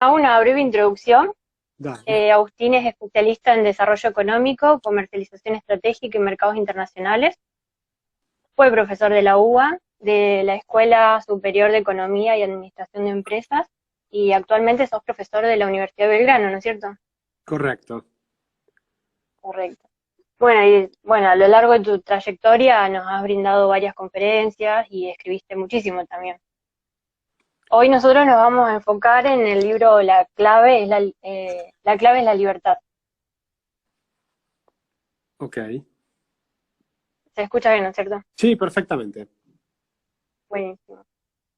Hago una breve introducción. Dale. Agustín es especialista en desarrollo económico, comercialización estratégica y mercados internacionales. Fue profesor de la UBA, de la Escuela Superior de Economía y Administración de Empresas, y actualmente sos profesor de la Universidad de Belgrano, ¿no es cierto? Correcto. Correcto. Bueno, a lo largo de tu trayectoria nos has brindado varias conferencias y escribiste muchísimo también. Hoy nosotros nos vamos a enfocar en el libro La clave es la libertad. Ok. Se escucha bien, ¿no es cierto? Sí, perfectamente. Buenísimo.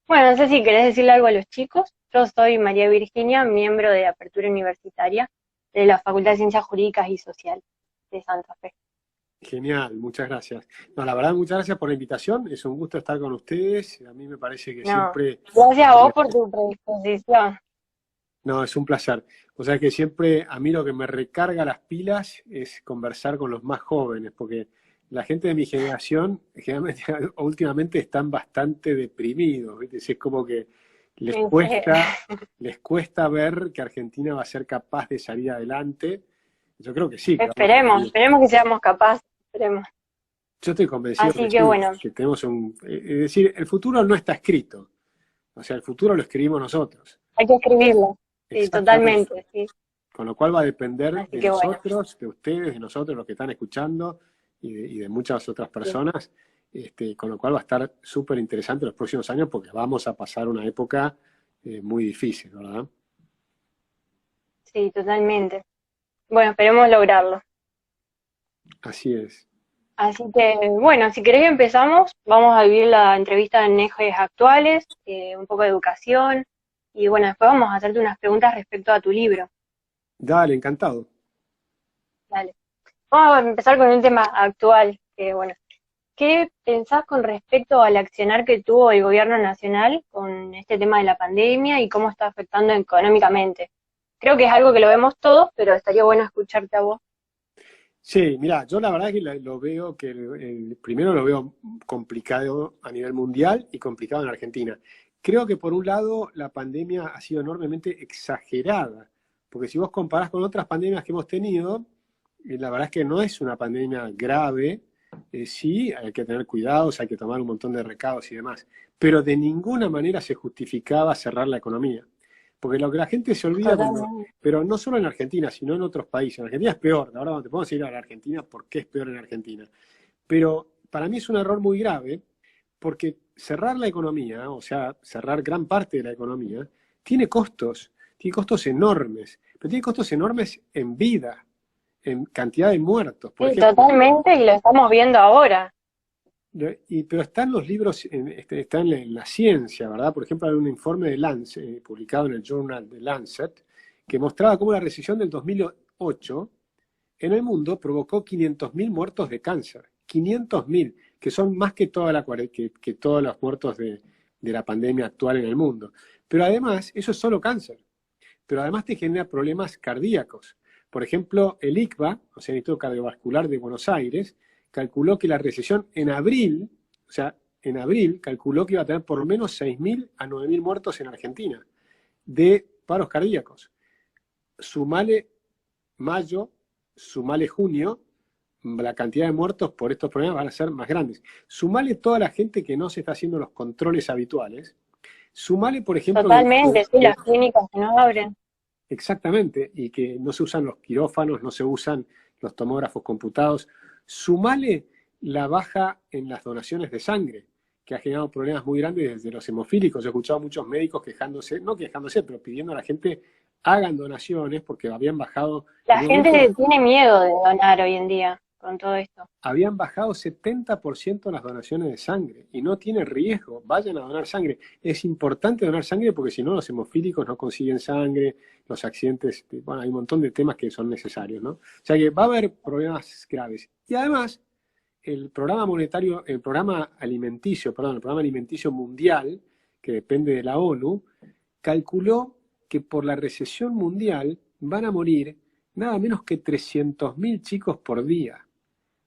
Bueno, no sé si querés decirle algo a los chicos. Yo soy María Virginia, miembro de Apertura Universitaria de la Facultad de Ciencias Jurídicas y Sociales de Santa Fe. Genial, muchas gracias. No, la verdad, muchas gracias por la invitación. Es un gusto estar con ustedes. A mí me parece que No, siempre, gracias a vos eh, por tu predisposición. no, es un placer. O sea que siempre a mí lo que me recarga las pilas es conversar con los más jóvenes, porque la gente de mi generación generalmente, últimamente están bastante deprimidos, ¿viste? Es como que les Sí, cuesta, les cuesta ver que Argentina va a ser capaz de salir adelante. Yo creo que sí, que vamos a salir. esperemos que seamos capaces, esperemos. Yo estoy convencido que Así que sí, bueno, que tenemos es decir, el futuro no está escrito. O sea, el futuro lo escribimos nosotros. hay que escribirlo. Sí, Exactamente. totalmente, sí. Con lo cual va a depender Así de que bueno, nosotros, de ustedes, de nosotros, los que están escuchando, y de muchas otras sí, personas. Con lo cual va a estar súper interesante los próximos años porque vamos a pasar una época muy difícil, ¿verdad? sí, totalmente. Bueno, esperemos lograrlo. Así es. Así que, bueno, si querés empezamos, vamos a vivir la entrevista en ejes actuales, un poco de educación, y bueno, después vamos a hacerte unas preguntas respecto a tu libro. Dale, encantado. Dale. Vamos a empezar con un tema actual, que bueno, ¿qué pensás con respecto al accionar que tuvo el gobierno nacional con este tema de la pandemia y cómo está afectando económicamente? Creo que es algo que lo vemos todos, pero estaría bueno escucharte a vos. Sí, mira, yo la verdad que lo veo que primero lo veo complicado a nivel mundial y complicado en Argentina. Creo que por un lado la pandemia ha sido enormemente exagerada, porque si vos comparás con otras pandemias que hemos tenido, la verdad es que no es una pandemia grave, sí, hay que tener cuidados, hay que tomar un montón de recados y demás, pero de ninguna manera se justificaba cerrar la economía. Porque lo que la gente se olvida cuando, Totalmente. pero no solo en Argentina, sino en otros países. En Argentina es peor. Ahora te podemos ir a la Argentina por qué es peor en Argentina. Pero para mí es un error muy grave porque cerrar la economía, o sea, cerrar gran parte de la economía, tiene costos enormes, pero tiene costos enormes en vida, en cantidad de muertos. Por Sí, ejemplo, totalmente, y lo estamos viendo ahora. pero están los libros, están en la ciencia, ¿verdad? Por ejemplo, hay un informe de Lancet, publicado en el Journal de Lancet, que mostraba cómo la recesión del 2008 en el mundo provocó 500.000 muertos de cáncer. 500.000, que son más que, que todos los muertos de la pandemia actual en el mundo. Pero además, eso es solo cáncer. Pero además te genera problemas cardíacos. Por ejemplo, el ICVA, o sea, el Instituto Cardiovascular de Buenos Aires, calculó que la recesión en abril, o sea, en abril calculó que iba a tener por lo menos 6.000 a 9.000 muertos en Argentina de paros cardíacos. Sumale mayo, sumale junio, la cantidad de muertos por estos problemas van a ser más grandes. Sumale toda la gente que no se está haciendo los controles habituales. Sumale, por ejemplo, Totalmente, sí, las clínicas que no abren. exactamente, y que no se usan los quirófanos, no se usan los tomógrafos computados. Sumale la baja en las donaciones de sangre, que ha generado problemas muy grandes desde los hemofílicos. Yo he escuchado a muchos médicos quejándose, no quejándose, pero pidiendo a la gente hagan donaciones porque habían bajado, La en un momento gente tiene miedo de donar hoy en día con todo esto. habían bajado 70% las donaciones de sangre y no tiene riesgo, vayan a donar sangre. Es importante donar sangre porque si no los hemofílicos no consiguen sangre, los accidentes, bueno, hay un montón de temas que son necesarios, ¿no? O sea que va a haber problemas graves. Y además, el programa alimenticio mundial, que depende de la ONU, calculó que por la recesión mundial van a morir nada menos que 300.000 chicos por día.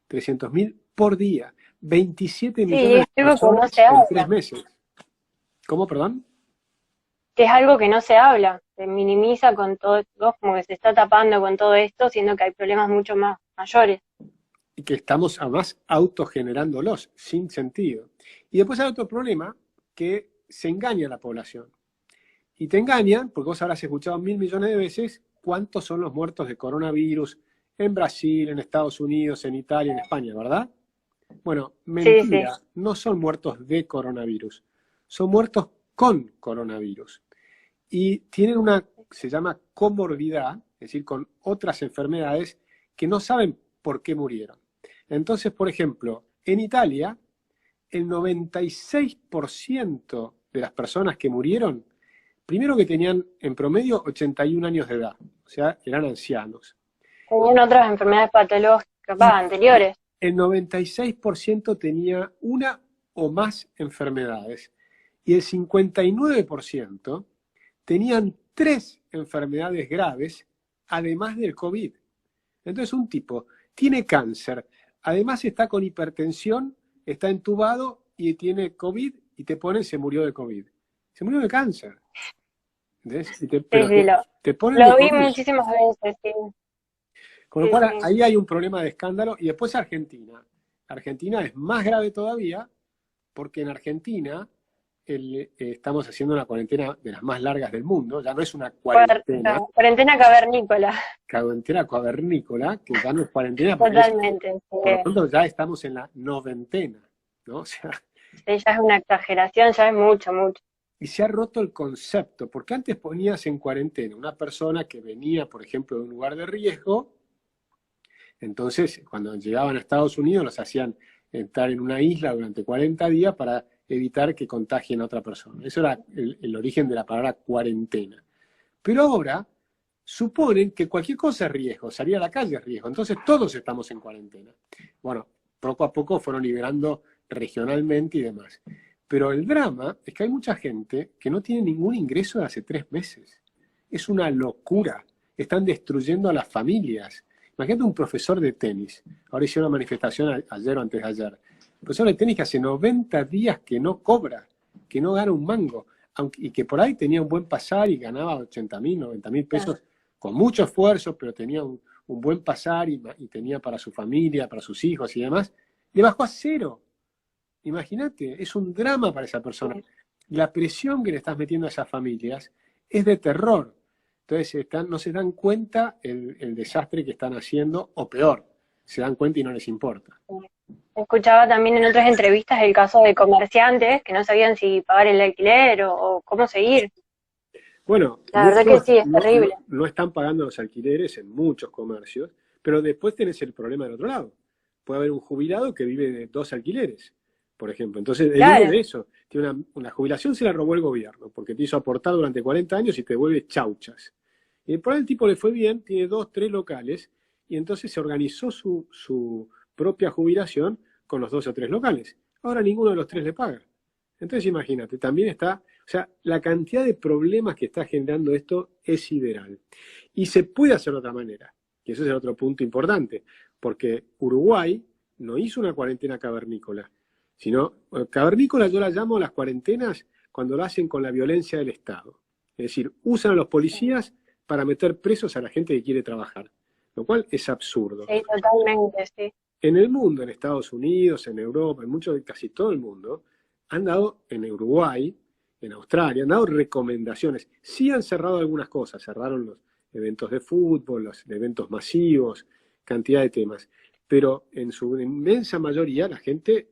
300.000 por día, 27 Sí, millones es de algo que no personas se en 3 habla. meses. ¿Cómo, perdón? que es algo que no se habla, se minimiza con todo, como que se está tapando con todo esto, siendo que hay problemas mucho más mayores. Y que estamos además autogenerándolos, sin sentido. Y después hay otro problema, que se engaña a la población. Y te engañan, porque vos habrás escuchado 1.000 millones de veces cuántos son los muertos de coronavirus en Brasil, en Estados Unidos, en Italia, en España, ¿verdad? Bueno, Sí, sí. mentira, no son muertos de coronavirus, son muertos con coronavirus. Y tienen una, se llama comorbidad, es decir, con otras enfermedades que no saben por qué murieron. Entonces, por ejemplo, en Italia, el 96% de las personas que murieron, primero que tenían en promedio 81 años de edad, o sea, eran ancianos. Tenían otras enfermedades patológicas, Y anteriores. el 96% tenía una o más enfermedades. Y el 59% tenían 3 enfermedades graves, además del COVID. Entonces un tipo tiene cáncer, además está con hipertensión, está entubado y tiene COVID y te ponen se murió de COVID. Se murió de cáncer. ¿Entendés? Sí, Pero sí, te ponen de lo vi COVID. muchísimas veces, sí, Con lo sí, cual sí. ahí hay un problema de escándalo. Y después Argentina. Argentina es más grave todavía porque en Argentina estamos haciendo una cuarentena de las más largas del mundo. Ya no es una cuarentena, Cuarentena cavernícola, cuarentena cavernícola, que ya no es cuarentena porque totalmente. por lo tanto ya estamos en la noventena, ¿no? O sea, Sí, ya es una exageración, ya es mucho, mucho. y se ha roto el concepto, porque antes ponías en cuarentena una persona que venía, por ejemplo, de un lugar de riesgo. Entonces, cuando llegaban a Estados Unidos, los hacían estar en una isla durante 40 días para evitar que contagien a otra persona. Eso era el origen de la palabra cuarentena. Pero ahora suponen que cualquier cosa es riesgo, salir a la calle es riesgo. Entonces todos estamos en cuarentena. Bueno, poco a poco fueron liberando regionalmente y demás. Pero el drama es que hay mucha gente que no tiene ningún ingreso de hace 3 meses. Es una locura. Están destruyendo a las familias. Imagínate un profesor de tenis. Ahora hicieron una manifestación ayer o antes de ayer. Un profesor de tenis que hace 90 días que no cobra, que no gana un mango, y que por ahí tenía un buen pasar y ganaba 80.000, 90.000 pesos con mucho esfuerzo, pero tenía un buen pasar y tenía para su familia, para sus hijos y demás. Le bajó a 0. Imagínate, es un drama para esa persona. La presión que le estás metiendo a esas familias es de terror. Entonces no se dan cuenta el desastre que están haciendo, o peor, se dan cuenta y no les importa. Escuchaba también en otras entrevistas el caso de comerciantes que no sabían si pagar el alquiler o cómo seguir. Bueno, La verdad que sí, es terrible. no están pagando los alquileres en muchos comercios, pero después tenés el problema del otro lado. Puede haber un jubilado que vive de 2 alquileres, por ejemplo. Entonces, él vive de eso. Tiene una jubilación se la robó el gobierno, porque te hizo aportar durante 40 años y te vuelve chauchas. Y por ahí el tipo le fue bien, tiene 2, 3 locales, y entonces se organizó su propia jubilación con los 2 o 3 locales. Ahora ninguno de los 3 le paga. Entonces imagínate, también está, o sea, la cantidad de problemas que está generando esto es sideral. Y se puede hacer de otra manera, y ese es el otro punto importante, porque Uruguay no hizo una cuarentena cavernícola, sino, cavernícola yo la llamo las cuarentenas cuando lo hacen con la violencia del Estado. Es decir, usan a los policías para meter presos a la gente que quiere trabajar, lo cual es absurdo. Sí, totalmente, sí. En el mundo, en Estados Unidos, en Europa, en casi todo el mundo, han dado, en Uruguay, en Australia, han dado recomendaciones. Sí han cerrado algunas cosas, cerraron los eventos de fútbol, los eventos masivos, cantidad de temas. Pero en su inmensa mayoría la gente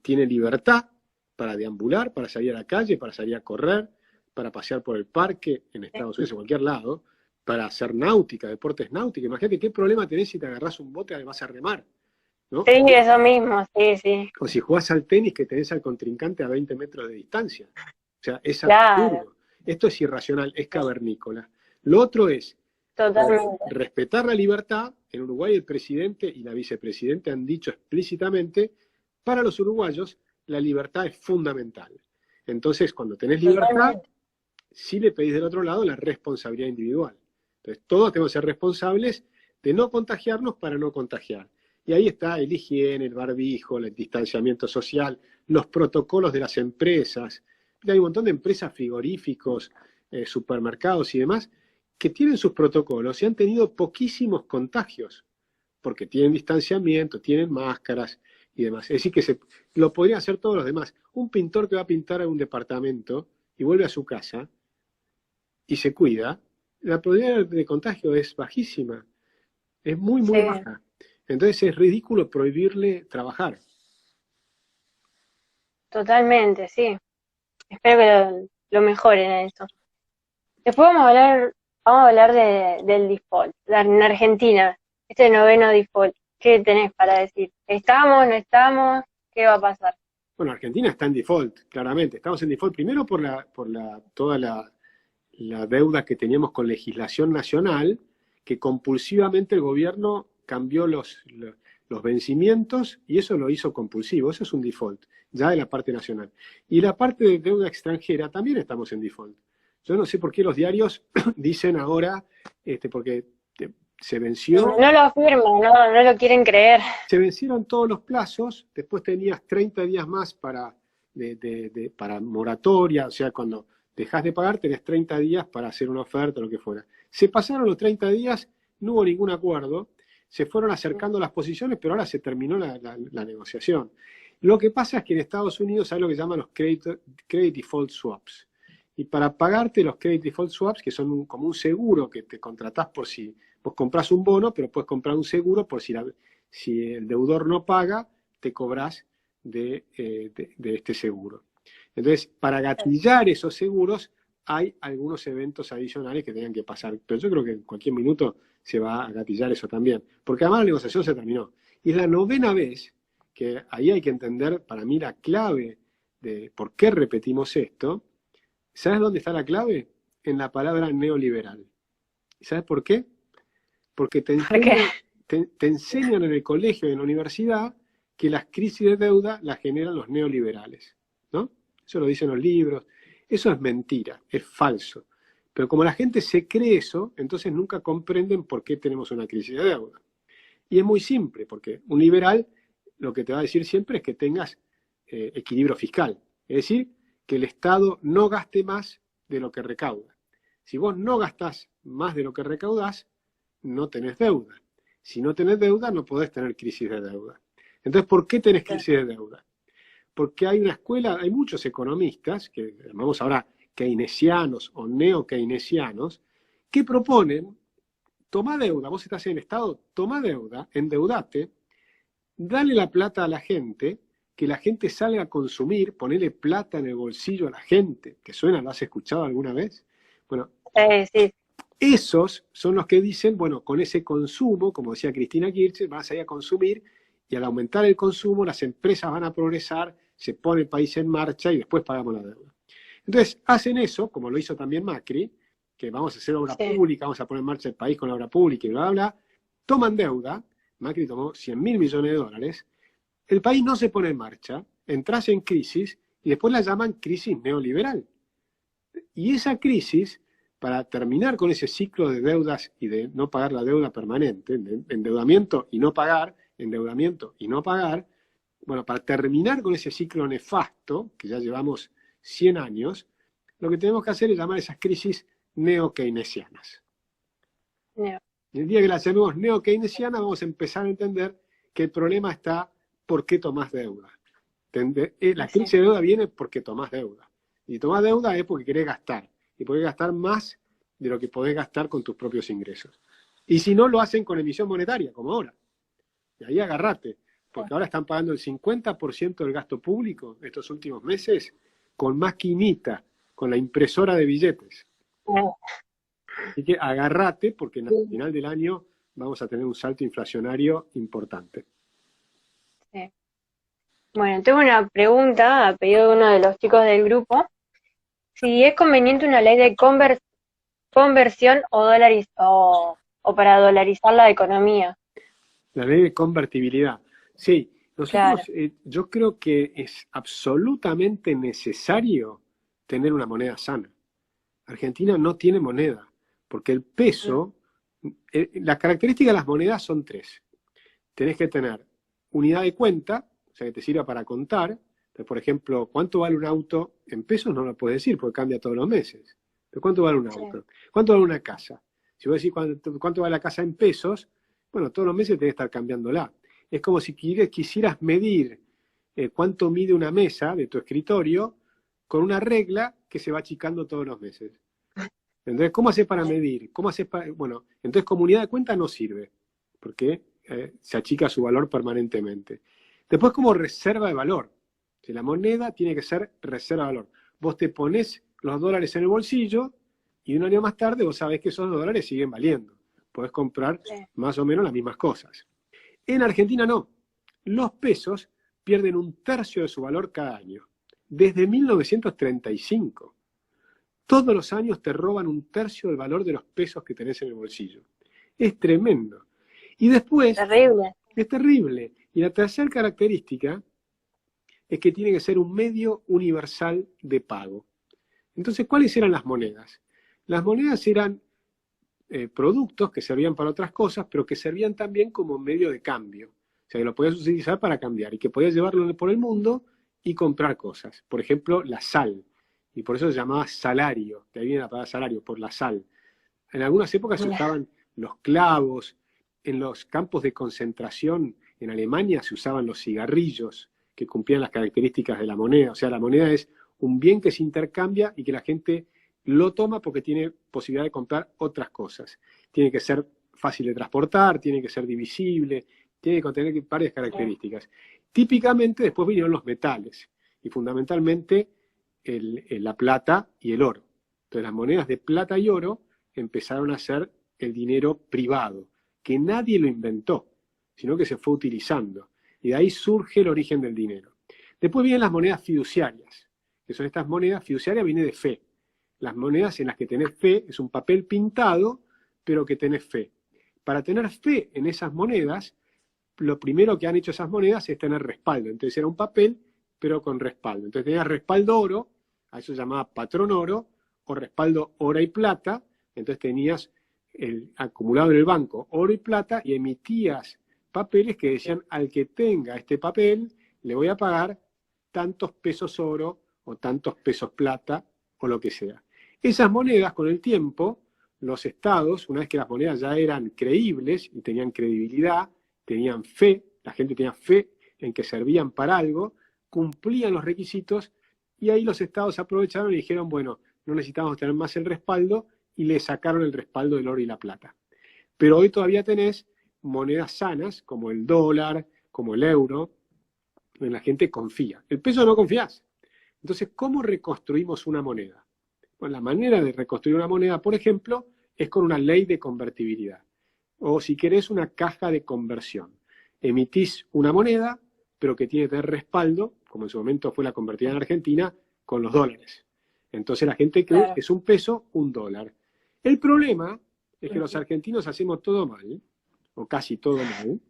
tiene libertad para deambular, para salir a la calle, para salir a correr, para pasear por el parque, en Estados Unidos, en cualquier lado, para hacer náutica, deportes náuticos. Imagínate qué problema tenés si te agarrás un bote y vas a remar, ¿no? Sí, eso mismo, sí, sí. O si jugás al tenis que tenés al contrincante a 20 metros de distancia. O sea, es Claro, absurdo. Esto es irracional, es cavernícola. Lo otro es totalmente. respetar la libertad. En Uruguay el presidente y la vicepresidenta han dicho explícitamente, para los uruguayos la libertad es fundamental. Entonces, cuando tenés libertad, Totalmente. sí le pedís del otro lado la responsabilidad individual. Entonces, todos tenemos que ser responsables de no contagiarnos para no contagiar. Y ahí está el higiene, el barbijo, el distanciamiento social, los protocolos de las empresas, hay un montón de empresas, frigoríficos, supermercados y demás, que tienen sus protocolos y han tenido poquísimos contagios, porque tienen distanciamiento, tienen máscaras y demás. Es decir, que lo podrían hacer todos los demás. Un pintor que va a pintar en un departamento y vuelve a su casa y se cuida, la probabilidad de contagio es bajísima, es muy, Sí, muy baja. Entonces es ridículo prohibirle trabajar. totalmente, sí. Espero que lo mejoren en eso. Después vamos a hablar del default, en Argentina, este noveno default. ¿Qué tenés para decir? ¿Estamos, no estamos? ¿Qué va a pasar? Bueno, Argentina está en default, claramente. Estamos en default primero toda la deuda que teníamos con legislación nacional, que compulsivamente el gobierno cambió los vencimientos y eso lo hizo compulsivo. Eso es un default, ya de la parte nacional. Y la parte de deuda extranjera también estamos en default. Yo no sé por qué los diarios dicen ahora, porque se venció. No lo afirman, no lo quieren creer. Se vencieron todos los plazos, después tenías 30 días más para moratoria, o sea, cuando dejás de pagar tenés 30 días para hacer una oferta o lo que fuera. Se pasaron los 30 días, no hubo ningún acuerdo, se fueron acercando las posiciones, pero ahora se terminó la negociación. Lo que pasa es que en Estados Unidos hay lo que llaman los credit default swaps. Y para pagarte los credit default swaps, que son como un seguro que te contratás por si vos comprás un bono, pero puedes comprar un seguro por si el deudor no paga, te cobras de este seguro. Entonces, para gatillar esos seguros, hay algunos eventos adicionales que tenían que pasar. Pero yo creo que en cualquier minuto se va a gatillar eso también. Porque además la negociación se terminó. Y es la novena vez que ahí hay que entender, para mí, la clave de por qué repetimos esto. ¿Sabes dónde está la clave? En la palabra neoliberal. ¿Y sabes por qué? Porque ¿Por qué? te enseñan en el colegio y en la universidad que las crisis de deuda las generan los neoliberales, ¿no? Eso lo dicen los libros. Eso es mentira, es falso. Pero como la gente se cree eso, entonces nunca comprenden por qué tenemos una crisis de deuda. Y es muy simple, porque un liberal lo que te va a decir siempre es que tengas equilibrio fiscal. Es decir, que el Estado no gaste más de lo que recauda. Si vos no gastás más de lo que recaudás, no tenés deuda. Si no tenés deuda, no podés tener crisis de deuda. Entonces, ¿por qué tenés crisis de deuda? Porque hay una escuela, hay muchos economistas, que llamamos ahora keynesianos o neo-keynesianos, que proponen, toma deuda, vos estás en el Estado, toma deuda, endeudate, dale la plata a la gente, que la gente salga a consumir, ponele plata en el bolsillo a la gente, que suena, ¿lo has escuchado alguna vez? Bueno, Sí. esos son los que dicen, bueno, con ese consumo, como decía Cristina Kirchner, vas a ir a consumir y al aumentar el consumo las empresas van a progresar, se pone el país en marcha y después pagamos la deuda. Entonces hacen eso, como lo hizo también Macri, que vamos a hacer obra pública, vamos a poner en marcha el país con la obra pública y bla, bla, bla, toman deuda, Macri tomó 100.000 millones de dólares, el país no se pone en marcha, entras en crisis y después la llaman crisis neoliberal. Y esa crisis, para terminar con ese ciclo de deudas y de no pagar la deuda permanente, de endeudamiento y no pagar, endeudamiento y no pagar, bueno, para terminar con ese ciclo nefasto, que ya llevamos 100 años, lo que tenemos que hacer es llamar esas crisis neo-keynesianas. No. Y el día que las llamemos neo-keynesianas vamos a empezar a entender que el problema está ¿por qué tomás deuda? La crisis de deuda viene porque tomás deuda. Y tomás deuda es porque querés gastar. Y podés gastar más de lo que podés gastar con tus propios ingresos. Y si no, lo hacen con emisión monetaria, como ahora. Y ahí agarrate. Porque ahora están pagando el 50% del gasto público estos últimos meses con maquinita, con la impresora de billetes. Así que agarrate porque al final del año vamos a tener un salto inflacionario importante. Sí. Bueno, tengo una pregunta a pedido de uno de los chicos del grupo. Si es conveniente una ley de conversión o para dolarizar la economía. La ley de convertibilidad. Sí, nosotros, yo creo que es absolutamente necesario tener una moneda sana. Argentina no tiene moneda, porque el peso, las características de las monedas son tres. Tenés que tener unidad de cuenta, o sea, que te sirva para contar, Entonces, por ejemplo, ¿cuánto vale un auto? En pesos no lo puedes decir porque cambia todos los meses. Pero ¿cuánto vale un Sí. auto? ¿Cuánto vale una casa? Si vos decís cuánto vale la casa en pesos, bueno, todos los meses tenés que estar cambiándola. Es como si quisieras medir cuánto mide una mesa de tu escritorio con una regla que se va achicando todos los meses. Entonces, ¿cómo haces para medir? ¿Cómo haces para...? Bueno, entonces comunidad de cuenta no sirve, porque se achica su valor permanentemente. Después, como reserva de valor. Si la moneda tiene que ser reserva de valor. Vos te pones los dólares en el bolsillo y un año más tarde vos sabés que esos dólares siguen valiendo. Podés comprar Sí. más o menos las mismas cosas. En Argentina no. Los pesos pierden 1/3 de su valor cada año. Desde 1935. Todos los años te roban 1/3 del valor de los pesos que tenés en el bolsillo. Es tremendo. Y después, Terrible. es terrible. Y la tercera característica es que tiene que ser un medio universal de pago. Entonces, ¿cuáles eran las monedas? Las monedas eran productos que servían para otras cosas, pero que servían también como medio de cambio. O sea, que lo podías utilizar para cambiar y que podías llevarlo por el mundo y comprar cosas. Por ejemplo, la sal. Y por eso se llamaba salario. De ahí viene la palabra salario, por la sal. En algunas épocas se usaban los clavos. En los campos de concentración en Alemania se usaban los cigarrillos, que cumplían las características de la moneda. O sea, la moneda es un bien que se intercambia y que la gente lo toma porque tiene posibilidad de comprar otras cosas. Tiene que ser fácil de transportar, tiene que ser divisible, tiene que contener varias características. Típicamente después vinieron los metales y fundamentalmente la plata y el oro. Entonces las monedas de plata y oro empezaron a ser el dinero privado, que nadie lo inventó, sino que se fue utilizando. Y de ahí surge el origen del dinero. Después vienen las monedas fiduciarias, que son estas monedas, fiduciarias viene de fe. Las monedas en las que tenés fe es un papel pintado, pero que tenés fe. Para tener fe en esas monedas, lo primero que han hecho esas monedas es tener respaldo. Entonces era un papel, pero con respaldo. Entonces tenías respaldo oro, a eso se llamaba patrón oro, o respaldo oro y plata. Entonces tenías acumulado en el banco oro y plata y emitías papeles que decían al que tenga este papel le voy a pagar tantos pesos oro o tantos pesos plata o lo que sea. Esas monedas con el tiempo, los estados, una vez que las monedas ya eran creíbles y tenían credibilidad, tenían fe, la gente tenía fe en que servían para algo, cumplían los requisitos y ahí los estados aprovecharon y dijeron, bueno, no necesitamos tener más el respaldo y le sacaron el respaldo del oro y la plata. Pero hoy todavía tenés monedas sanas, como el dólar, como el euro, en la gente confía. El peso no confías. Entonces, ¿cómo reconstruimos una moneda? Bueno, la manera de reconstruir una moneda, por ejemplo, es con una ley de convertibilidad. O si querés, una caja de conversión. Emitís una moneda, pero que tiene que tener respaldo, como en su momento fue la convertida en Argentina, con los dólares. Entonces la gente cree que es un peso, un dólar. El problema es que los argentinos hacemos todo mal, o casi todo mal,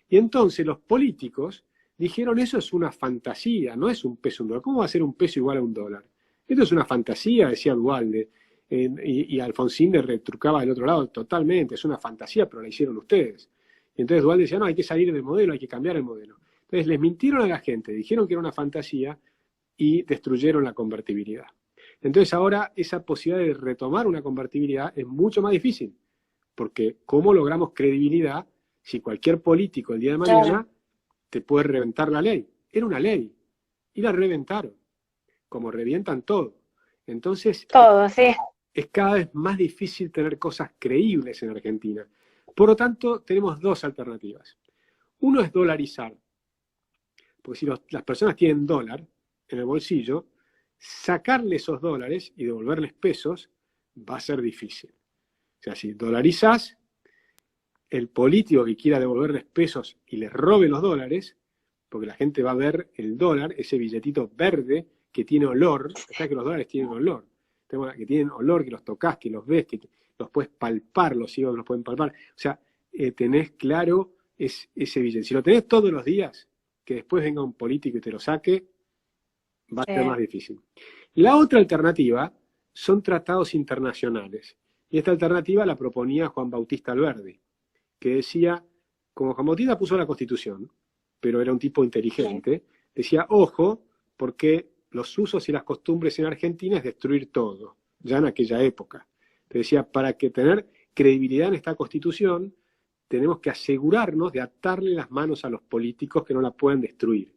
y entonces los políticos dijeron eso es una fantasía, no es un peso, un dólar. ¿Cómo va a ser un peso igual a un dólar? Esto es una fantasía, decía Duhalde, y Alfonsín le retrucaba del otro lado, totalmente, es una fantasía, pero la hicieron ustedes. Y entonces Duhalde decía, no, hay que salir del modelo, hay que cambiar el modelo. Entonces les mintieron a la gente, dijeron que era una fantasía y destruyeron la convertibilidad. Entonces ahora esa posibilidad de retomar una convertibilidad es mucho más difícil, porque ¿cómo logramos credibilidad si cualquier político el día de mañana te puede reventar la ley? Era una ley y la reventaron, como revientan todo. Entonces Todo, sí. es cada vez más difícil tener cosas creíbles en Argentina. Por lo tanto, tenemos dos alternativas. Uno es dolarizar, porque si las personas tienen dólar en el bolsillo, sacarle esos dólares y devolverles pesos va a ser difícil. O sea, si dolarizás, el político que quiera devolverles pesos y les robe los dólares, porque la gente va a ver el dólar, ese billetito verde que tiene olor, sabes que los dólares tienen olor, que tienen olor, que los tocas, que los ves, que los puedes palpar, los ciegos los pueden palpar. O sea, tenés claro ese billete. Si lo tenés todos los días, que después venga un político y te lo saque, va a ser más difícil. La otra alternativa son tratados internacionales. Y esta alternativa la proponía Juan Bautista Alberdi, que decía, como Juan Bautista puso la Constitución, pero era un tipo inteligente, decía, ojo, porque los usos y las costumbres en Argentina es destruir todo, ya en aquella época. Te decía, para que tener credibilidad en esta Constitución, tenemos que asegurarnos de atarle las manos a los políticos que no la puedan destruir.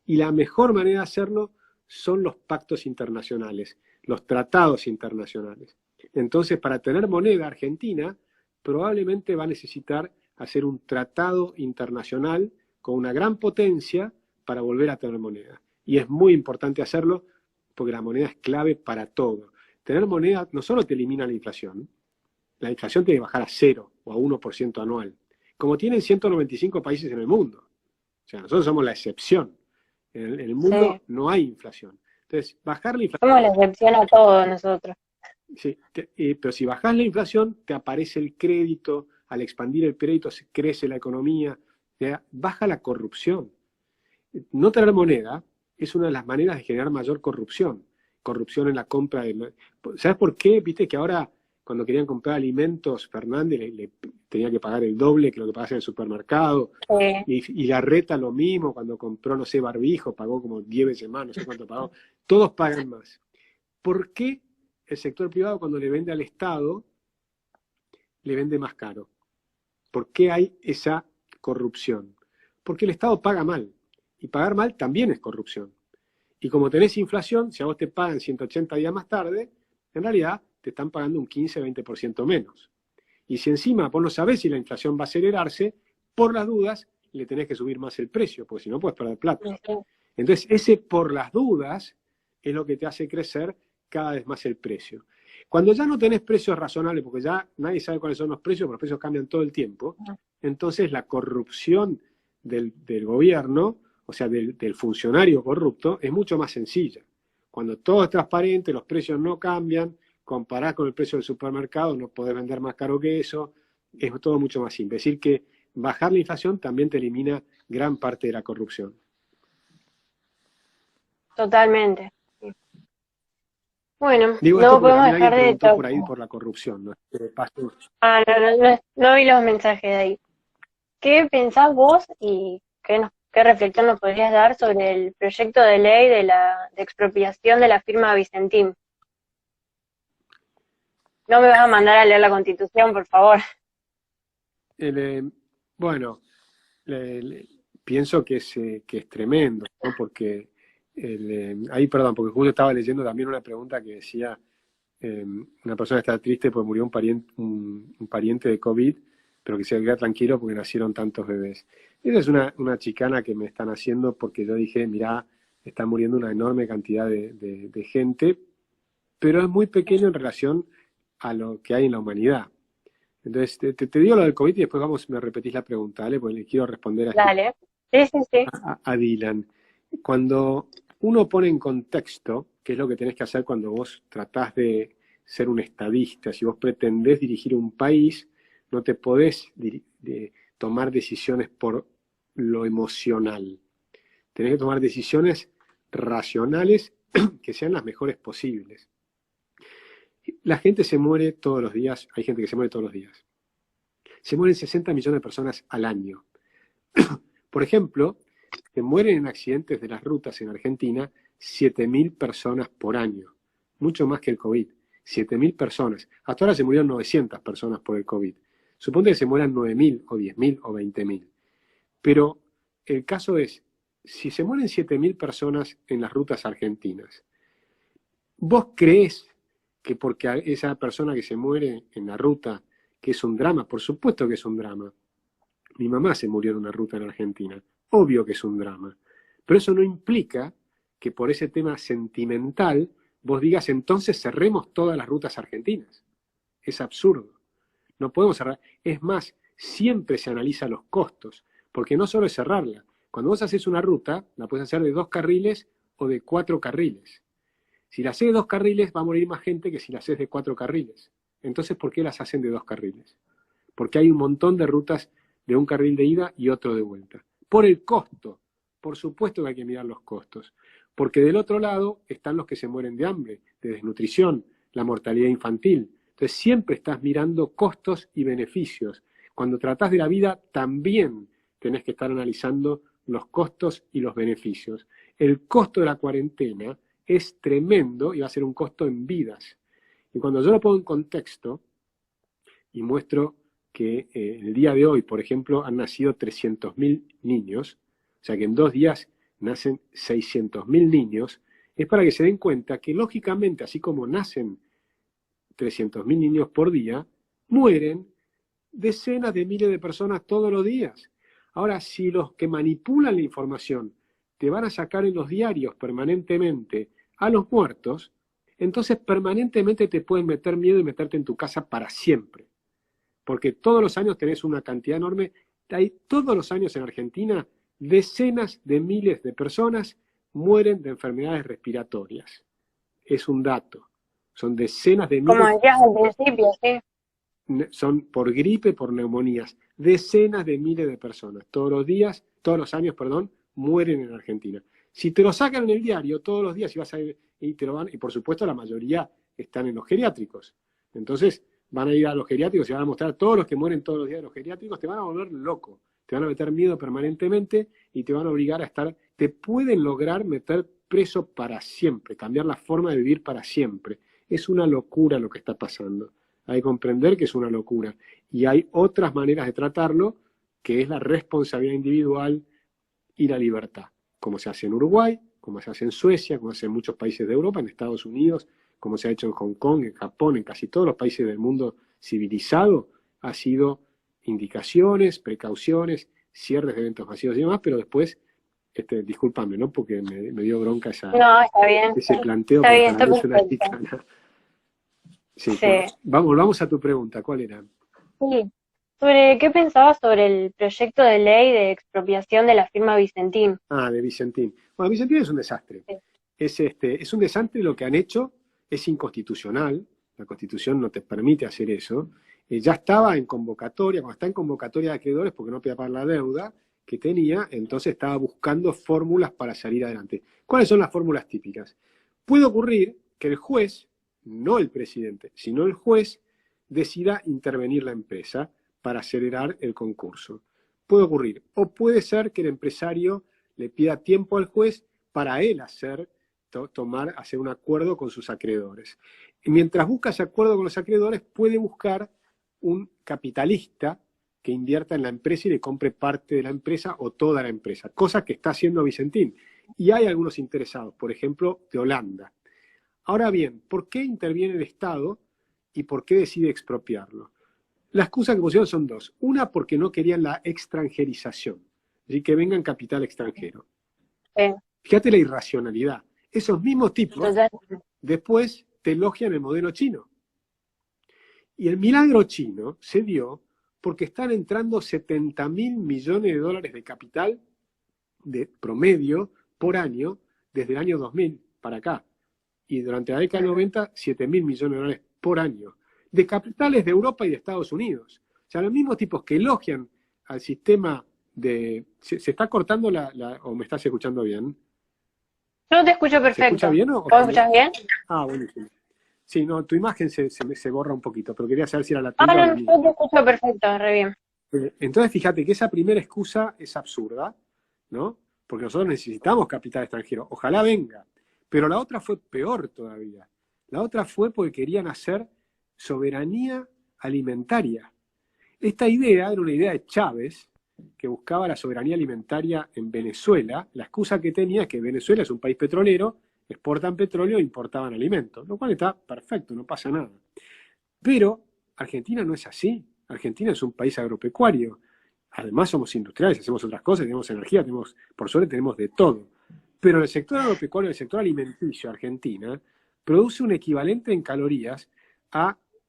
Y la mejor manera de hacerlo son los pactos internacionales, los tratados internacionales. Entonces, para tener moneda argentina, probablemente va a necesitar hacer un tratado internacional con una gran potencia para volver a tener moneda. Y es muy importante hacerlo porque la moneda es clave para todo. Tener moneda no solo te elimina la inflación tiene que bajar a 0 o a 1% anual, como tienen 195 países en el mundo. O sea, nosotros somos la excepción. En el mundo Sí. no hay inflación. Entonces, bajar la inflación... Somos la excepción a todos nosotros. Sí, pero si bajás la inflación, te aparece el crédito, al expandir el crédito se crece la economía, baja la corrupción. No tener moneda es una de las maneras de generar mayor corrupción. Corrupción en la compra de... ¿Sabes por qué? Viste que ahora, cuando querían comprar alimentos, Fernández le tenía que pagar el doble que lo que pagaba en el supermercado. Sí. Y Larreta lo mismo, cuando compró, no sé, barbijo, pagó como 10 veces más, no sé cuánto pagó. Todos pagan más. ¿Por qué el sector privado, cuando le vende al Estado, le vende más caro? ¿Por qué hay esa corrupción? Porque el Estado paga mal. Y pagar mal también es corrupción. Y como tenés inflación, si a vos te pagan 180 días más tarde, en realidad te están pagando un 15-20% menos. Y si encima vos no sabés si la inflación va a acelerarse, por las dudas le tenés que subir más el precio, porque si no puedes perder plata. Entonces, ese por las dudas es lo que te hace crecer cada vez más el precio. Cuando ya no tenés precios razonables, porque ya nadie sabe cuáles son los precios, porque los precios cambian todo el tiempo, entonces la corrupción del gobierno, o sea, del funcionario corrupto, es mucho más sencilla. Cuando todo es transparente, los precios no cambian, comparás con el precio del supermercado, no podés vender más caro que eso, es todo mucho más simple. Es decir, que bajar la inflación también te elimina gran parte de la corrupción. Totalmente. Bueno, Digo esto no porque podemos también alguien dejar de preguntó por tocar. ahí por la corrupción, ¿no? Ah, no vi los mensajes de ahí. ¿Qué pensás vos y qué reflexión nos podrías dar sobre el proyecto de ley de expropiación de la firma Vicentín? No me vas a mandar a leer la Constitución, por favor. Bueno, pienso que es tremendo, ¿no? Porque, ahí, perdón, porque justo estaba leyendo también una pregunta que decía, una persona está triste porque murió un pariente de COVID, pero que se queda tranquilo porque nacieron tantos bebés. Esa es una chicana que me están haciendo porque yo dije, mirá, está muriendo una enorme cantidad de gente, pero es muy pequeño en relación a lo que hay en la humanidad. Entonces, te digo lo del COVID y después me repetís la pregunta, ¿vale? Porque le quiero responder Dale. Sí, sí, sí. a Dylan. Cuando uno pone en contexto, qué es lo que tenés que hacer cuando vos tratás de ser un estadista, si vos pretendés dirigir un país, no te podés tomar decisiones por lo emocional. Tenés que tomar decisiones racionales que sean las mejores posibles. La gente se muere todos los días, hay gente que se muere todos los días. Se mueren 60 millones de personas al año. Por ejemplo, se mueren en accidentes de las rutas en Argentina 7.000 personas por año. Mucho más que el COVID. 7.000 personas. Hasta ahora se murieron 900 personas por el COVID. Suponte que se mueran 9.000 o 10.000 o 20.000. Pero el caso es, si se mueren 7.000 personas en las rutas argentinas, ¿vos creés que porque a esa persona que se muere en la ruta, que es un drama? Por supuesto que es un drama. Mi mamá se murió en una ruta en Argentina. Obvio que es un drama. Pero eso no implica que por ese tema sentimental vos digas entonces cerremos todas las rutas argentinas. Es absurdo. No podemos cerrar. Es más, siempre se analizan los costos, porque no solo es cerrarla. Cuando vos haces una ruta, la puedes hacer de 2 carriles o de 4 carriles. Si la haces de 2 carriles, va a morir más gente que si la haces de 4 carriles. Entonces, ¿por qué las hacen de 2 carriles? Porque hay un montón de rutas de un carril de ida y otro de vuelta. Por el costo. Por supuesto que hay que mirar los costos. Porque del otro lado están los que se mueren de hambre, de desnutrición, la mortalidad infantil. Entonces siempre estás mirando costos y beneficios. Cuando tratás de la vida también tenés que estar analizando los costos y los beneficios. el costo de la cuarentena es tremendo y va a ser un costo en vidas. Y cuando yo lo pongo en contexto y muestro que el día de hoy, por ejemplo, han nacido 300.000 niños, o sea que en 2 días nacen 600.000 niños, es para que se den cuenta que lógicamente, así como nacen 300.000 niños por día, mueren decenas de miles de personas todos los días. Ahora, si los que manipulan la información te van a sacar en los diarios permanentemente a los muertos, entonces permanentemente te pueden meter miedo y meterte en tu casa para siempre. Porque todos los años tenés una cantidad enorme, hay todos los años en Argentina, decenas de miles de personas mueren de enfermedades respiratorias. Es un dato. Son decenas de Como miles, decías al principio, sí. son por gripe, por neumonías. Decenas de miles de personas todos los días, todos los años, perdón, mueren en Argentina. Si te lo sacan en el diario todos los días y vas a ir, y te lo van, y por supuesto la mayoría están en los geriátricos. Entonces van a ir a los geriátricos y van a mostrar a todos los que mueren todos los días en los geriátricos, te van a volver loco, te van a meter miedo permanentemente y te van a obligar a estar, te pueden lograr meter preso para siempre, cambiar la forma de vivir para siempre. Es una locura lo que está pasando. Hay que comprender que es una locura. Y hay otras maneras de tratarlo, que es la responsabilidad individual y la libertad, como se hace en Uruguay, como se hace en Suecia, como se hace en muchos países de Europa, en Estados Unidos, como se ha hecho en Hong Kong, en Japón, en casi todos los países del mundo civilizado, ha sido indicaciones, precauciones, cierres de eventos masivos y demás, pero después, discúlpame, ¿no? Porque me dio bronca No, está bien. ese planteo, Está porque bien, para está mí es una perfecto. gitana. Sí, Sí. volvamos a tu pregunta, ¿cuál era? Sí. Sobre qué pensabas sobre el proyecto de ley de expropiación de la firma Vicentín. Ah, de Vicentín. Bueno, Vicentín es un desastre. Sí. Es un desastre lo que han hecho, es inconstitucional, la Constitución no te permite hacer eso. Ya estaba en convocatoria, cuando está en convocatoria de acreedores porque no podía pagar la deuda que tenía, entonces estaba buscando fórmulas para salir adelante. ¿Cuáles son las fórmulas típicas? Puede ocurrir que el juez, no el presidente, sino el juez, decida intervenir la empresa para acelerar el concurso. Puede ocurrir. O puede ser que el empresario le pida tiempo al juez para él hacer un acuerdo con sus acreedores. Y mientras busca ese acuerdo con los acreedores, puede buscar un capitalista que invierta en la empresa y le compre parte de la empresa o toda la empresa, cosa que está haciendo Vicentín. Y hay algunos interesados, por ejemplo, de Holanda. Ahora bien, ¿por qué interviene el Estado y por qué decide expropiarlo? Las excusas que pusieron son dos. Una, porque no querían la extranjerización, es decir, que vengan capital extranjero. Sí. Fíjate la irracionalidad. Esos mismos tipos Entonces, después te elogian el modelo chino. Y el milagro chino se dio porque están entrando 70.000 millones de dólares de capital de promedio por año desde el año 2000 para acá. Y durante la década del 90, 7.000 millones de dólares por año. De capitales de Europa y de Estados Unidos. O sea, los mismos tipos que elogian al sistema de... ¿Se está cortando o me estás escuchando bien? yo te escucho ¿Se escucha perfecto. bien o ¿Vos me escuchás bien? Ah, buenísimo. Sí, no, tu imagen se borra un poquito, pero quería saber si era la Ah, tuya o no, la no, mía. yo te escucho perfecto, re bien. Entonces, fíjate que esa primera excusa es absurda, ¿no? Porque nosotros necesitamos capital extranjero. Ojalá venga. Pero la otra fue peor todavía. La otra fue porque querían hacer soberanía alimentaria. Esta idea era una idea de Chávez, que buscaba la soberanía alimentaria en Venezuela. La excusa que tenía es que Venezuela es un país petrolero, exportan petróleo e importaban alimentos, lo cual está perfecto, no pasa nada. Pero Argentina no es así. Argentina es un país agropecuario. Además somos industriales, hacemos otras cosas, tenemos energía, por suerte tenemos de todo. Pero el sector agropecuario, el sector alimenticio Argentina, produce un equivalente en calorías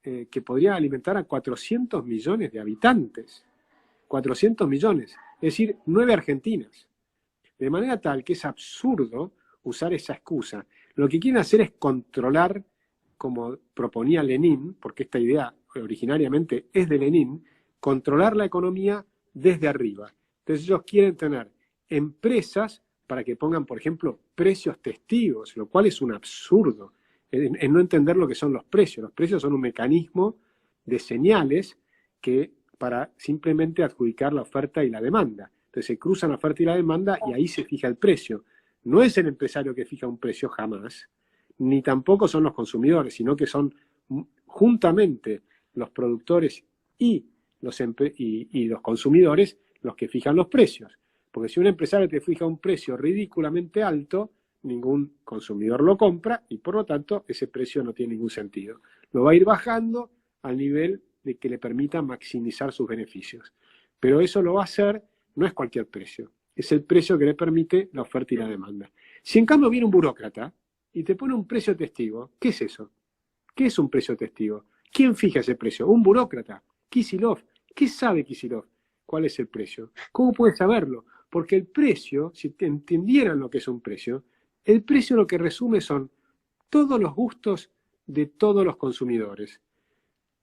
que podría alimentar a 400 millones de habitantes. 400 millones, es decir, 9 Argentinas. De manera tal que es absurdo usar esa excusa. Lo que quieren hacer es controlar, como proponía Lenin, porque esta idea originariamente es de Lenin, controlar la economía desde arriba. Entonces ellos quieren tener empresas para que pongan, por ejemplo, precios testigos, lo cual es un absurdo, en no entender lo que son los precios. Los precios son un mecanismo de señales para simplemente adjudicar la oferta y la demanda. Entonces se cruzan la oferta y la demanda y ahí se fija el precio. No es el empresario que fija un precio jamás, ni tampoco son los consumidores, sino que son juntamente los productores y los consumidores los que fijan los precios. Porque si un empresario te fija un precio ridículamente alto, ningún consumidor lo compra y por lo tanto ese precio no tiene ningún sentido. Lo va a ir bajando al nivel de que le permita maximizar sus beneficios. Pero eso lo va a hacer, no es cualquier precio, es el precio que le permite la oferta y la demanda. Si en cambio viene un burócrata y te pone un precio testigo, ¿qué es eso? ¿Qué es un precio testigo? ¿Quién fija ese precio? Un burócrata. Kicillof. ¿Qué sabe Kicillof? ¿Cuál es el precio? ¿Cómo puedes saberlo? Porque el precio, si entendieran lo que es un precio, el precio lo que resume son todos los gustos de todos los consumidores,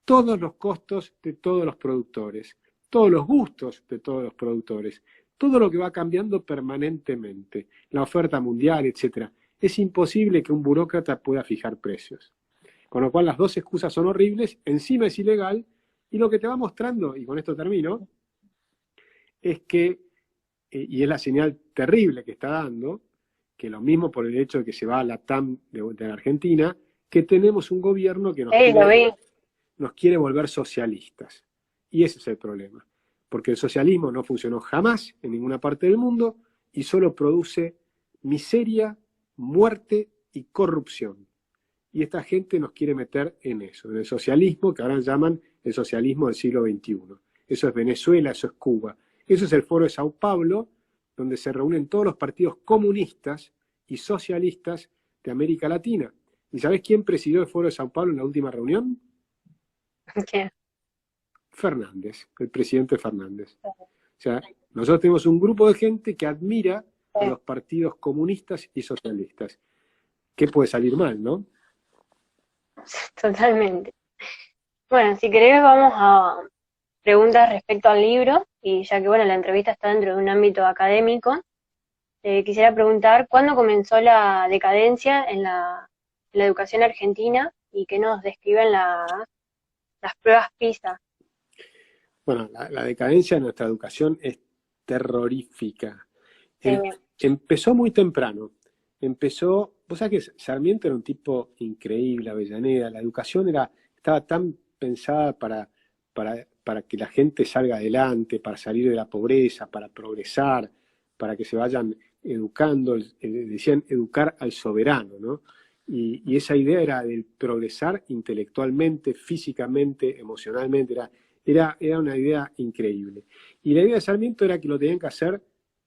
todos los costos de todos los productores, todos los gustos de todos los productores, todo lo que va cambiando permanentemente, la oferta mundial, etc. Es imposible que un burócrata pueda fijar precios. Con lo cual las dos excusas son horribles, encima es ilegal, y lo que te va mostrando, y con esto termino, es que, y es la señal terrible que está dando, que lo mismo por el hecho de que se va a la TAM de la Argentina, que tenemos un gobierno que nos quiere volver socialistas. Y ese es el problema. Porque el socialismo no funcionó jamás en ninguna parte del mundo y solo produce miseria, muerte y corrupción. Y esta gente nos quiere meter en eso, en el socialismo que ahora llaman el socialismo del siglo XXI. Eso es Venezuela, eso es Cuba. Eso es el Foro de Sao Paulo, donde se reúnen todos los partidos comunistas y socialistas de América Latina. ¿Y sabés quién presidió el Foro de Sao Paulo en la última reunión? ¿Qué? Fernández, el presidente Fernández. O sea, nosotros tenemos un grupo de gente que admira a los partidos comunistas y socialistas. ¿Qué puede salir mal, no? Totalmente. Bueno, si querés vamos a preguntas respecto al libro, y ya que bueno, la entrevista está dentro de un ámbito académico, quisiera preguntar, ¿cuándo comenzó la decadencia en la educación argentina y qué nos describen las pruebas PISA? Bueno, la decadencia de nuestra educación es terrorífica. Empezó muy temprano. Vos sabés que Sarmiento era un tipo increíble, Avellaneda, la educación estaba tan pensada para que la gente salga adelante, para salir de la pobreza, para progresar, para que se vayan educando, decían educar al soberano, ¿no? Y esa idea era del progresar intelectualmente, físicamente, emocionalmente, era una idea increíble. Y la idea de Sarmiento era que lo tenían que hacer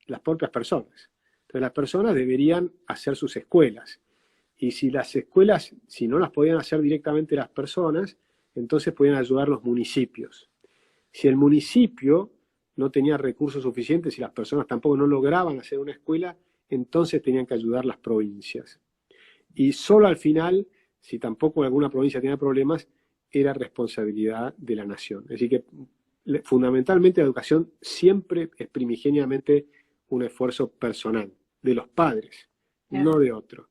las propias personas. Entonces las personas deberían hacer sus escuelas. Y si las escuelas, si no las podían hacer directamente las personas, entonces podían ayudar los municipios. Si el municipio no tenía recursos suficientes y las personas tampoco no lograban hacer una escuela, entonces tenían que ayudar las provincias. Y solo al final, si tampoco alguna provincia tenía problemas, era responsabilidad de la nación. Es decir que fundamentalmente la educación siempre es primigeniamente un esfuerzo personal, de los padres, no de otros.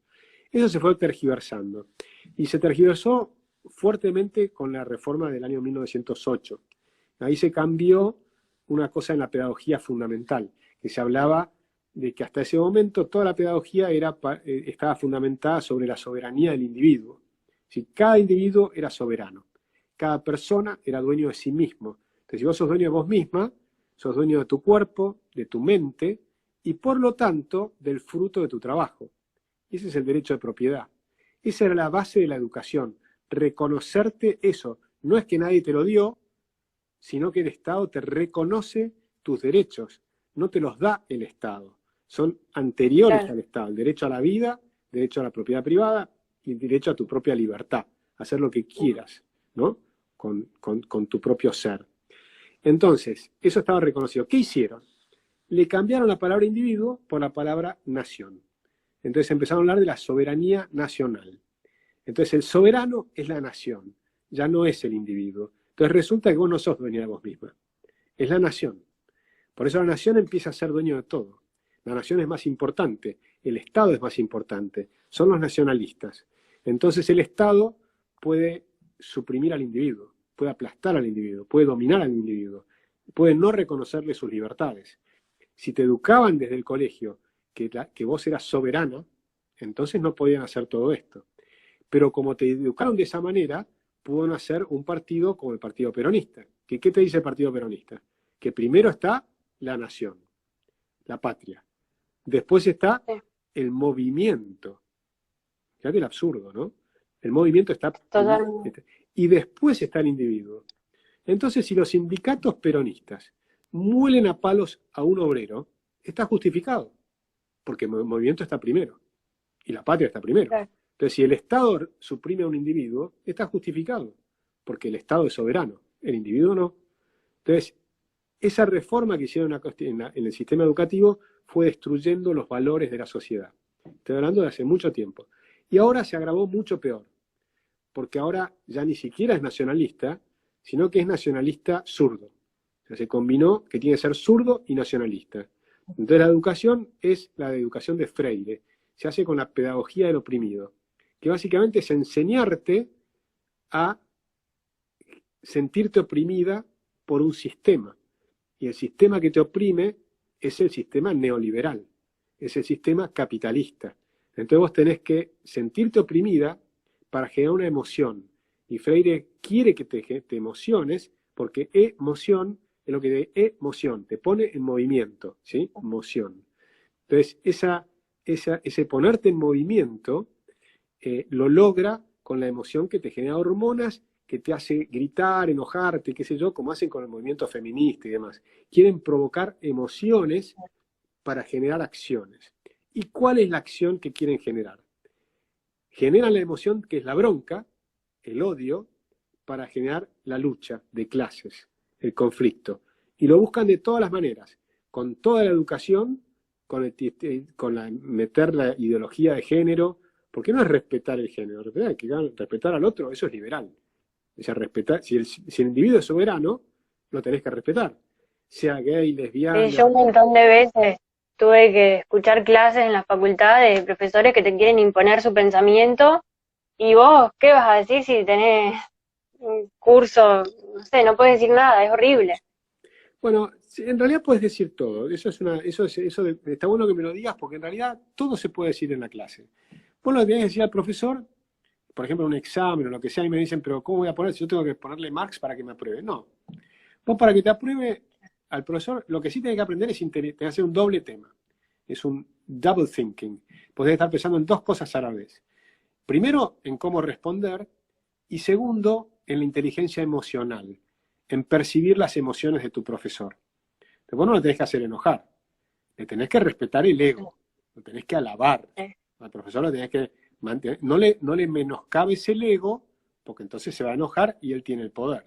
Eso se fue tergiversando. Y se tergiversó fuertemente con la reforma del año 1908. Ahí se cambió una cosa en la pedagogía fundamental, que se hablaba de que hasta ese momento toda la pedagogía estaba fundamentada sobre la soberanía del individuo. Si cada individuo era soberano, cada persona era dueño de sí mismo. Entonces, si vos sos dueño de vos misma, sos dueño de tu cuerpo, de tu mente, y por lo tanto, del fruto de tu trabajo. Y ese es el derecho de propiedad. Esa era la base de la educación, reconocerte eso. No es que nadie te lo dio, sino que el Estado te reconoce tus derechos, no te los da el Estado. Son anteriores al Estado, el derecho a la vida, derecho a la propiedad privada y el derecho a tu propia libertad, hacer lo que quieras, ¿no? Con tu propio ser. Entonces, eso estaba reconocido. ¿Qué hicieron? Le cambiaron la palabra individuo por la palabra nación. Entonces empezaron a hablar de la soberanía nacional. Entonces el soberano es la nación, ya no es el individuo. Entonces resulta que vos no sos dueña de vos misma, es la nación. Por eso la nación empieza a ser dueño de todo. La nación es más importante, el Estado es más importante, son los nacionalistas. Entonces el Estado puede suprimir al individuo, puede aplastar al individuo, puede dominar al individuo, puede no reconocerle sus libertades. Si te educaban desde el colegio que vos eras soberana, entonces no podían hacer todo esto. Pero como te educaron de esa manera, pudo hacer un partido como el Partido Peronista. ¿Qué te dice el Partido Peronista? Que primero está la nación, la patria. Después está el movimiento. Fíjate el absurdo, ¿no? El movimiento está primero, y después está el individuo. Entonces, si los sindicatos peronistas muelen a palos a un obrero, está justificado, porque el movimiento está primero y la patria está primero. Claro. Entonces, si el Estado suprime a un individuo, está justificado, porque el Estado es soberano, el individuo no. Entonces, esa reforma que hicieron en el sistema educativo fue destruyendo los valores de la sociedad. Estoy hablando de hace mucho tiempo. Y ahora se agravó mucho peor, porque ahora ya ni siquiera es nacionalista, sino que es nacionalista zurdo. O sea, se combinó que tiene que ser zurdo y nacionalista. Entonces la educación es la educación de Freire, se hace con la pedagogía del oprimido, que básicamente es enseñarte a sentirte oprimida por un sistema. Y el sistema que te oprime es el sistema neoliberal, es el sistema capitalista. Entonces vos tenés que sentirte oprimida para generar una emoción. Y Freire quiere que te emociones, porque emoción es lo que de emoción, te pone en movimiento, ¿sí? Moción. Entonces, ese ponerte en movimiento lo logra con la emoción que te genera hormonas, que te hace gritar, enojarte, qué sé yo, como hacen con el movimiento feminista y demás. Quieren provocar emociones para generar acciones. ¿Y cuál es la acción que quieren generar? Generan la emoción que es la bronca, el odio, para generar la lucha de clases, el conflicto. Y lo buscan de todas las maneras, con toda la educación, meter la ideología de género, porque no es respetar el género, respetar al otro, eso es liberal. O sea, respetar, si el individuo es soberano, lo tenés que respetar. Sea gay, lesbiana. Sí, yo un montón de veces tuve que escuchar clases en la facultad de profesores que te quieren imponer su pensamiento, y vos, ¿qué vas a decir si tenés un curso? No sé, no puedes decir nada, es horrible. Bueno, en realidad puedes decir todo. Eso está bueno que me lo digas, porque en realidad todo se puede decir en la clase. Vos lo tenés que decir al profesor, por ejemplo, en un examen o lo que sea, y me dicen, pero ¿cómo voy a poner si yo tengo que ponerle Marx para que me apruebe? No. Vos para que te apruebe al profesor, lo que sí tenés que aprender es hacer un doble tema. Es un double thinking. Podés estar pensando en dos cosas a la vez. Primero, en cómo responder, y segundo, en la inteligencia emocional, en percibir las emociones de tu profesor. Entonces, vos no lo tenés que hacer enojar, le tenés que respetar el ego, lo tenés que alabar. Al profesor lo tenés que mantener, no le menoscabes el ego, porque entonces se va a enojar y él tiene el poder.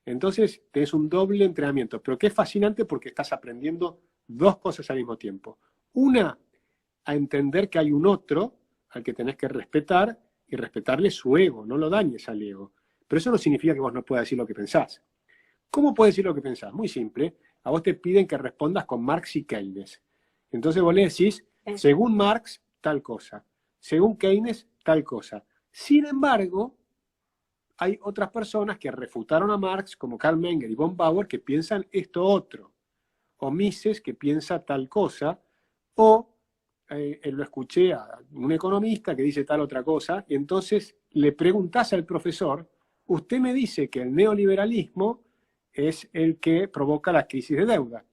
Entonces, tenés un doble entrenamiento, pero que es fascinante porque estás aprendiendo dos cosas al mismo tiempo. Una, a entender que hay un otro al que tenés que respetar y respetarle su ego, no lo dañes al ego. Pero eso no significa que vos no puedas decir lo que pensás. ¿Cómo puedes decir lo que pensás? Muy simple. A vos te piden que respondas con Marx y Keynes. Entonces vos le decís, según Marx, tal cosa. Según Keynes, tal cosa. Sin embargo, hay otras personas que refutaron a Marx, como Karl Menger y von Bauer, que piensan esto otro. O Mises, que piensa tal cosa. O lo escuché a un economista que dice tal otra cosa. Y entonces le preguntás al profesor, usted me dice que el neoliberalismo es el que provoca la crisis de deuda.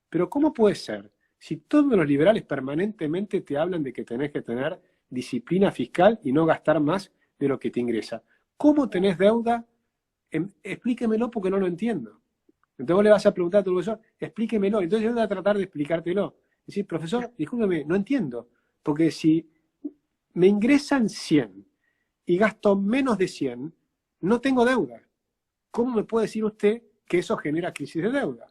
Pero ¿cómo puede ser? Si todos los liberales permanentemente te hablan de que tenés que tener disciplina fiscal y no gastar más de lo que te ingresa. ¿Cómo tenés deuda? Explíquemelo porque no lo entiendo. Entonces vos le vas a preguntar a tu profesor, explíquemelo. Entonces yo voy a tratar de explicártelo. Decir, profesor, discúlpeme, no entiendo. Porque si me ingresan 100 y gasto menos de 100, no tengo deuda. ¿Cómo me puede decir usted que eso genera crisis de deuda?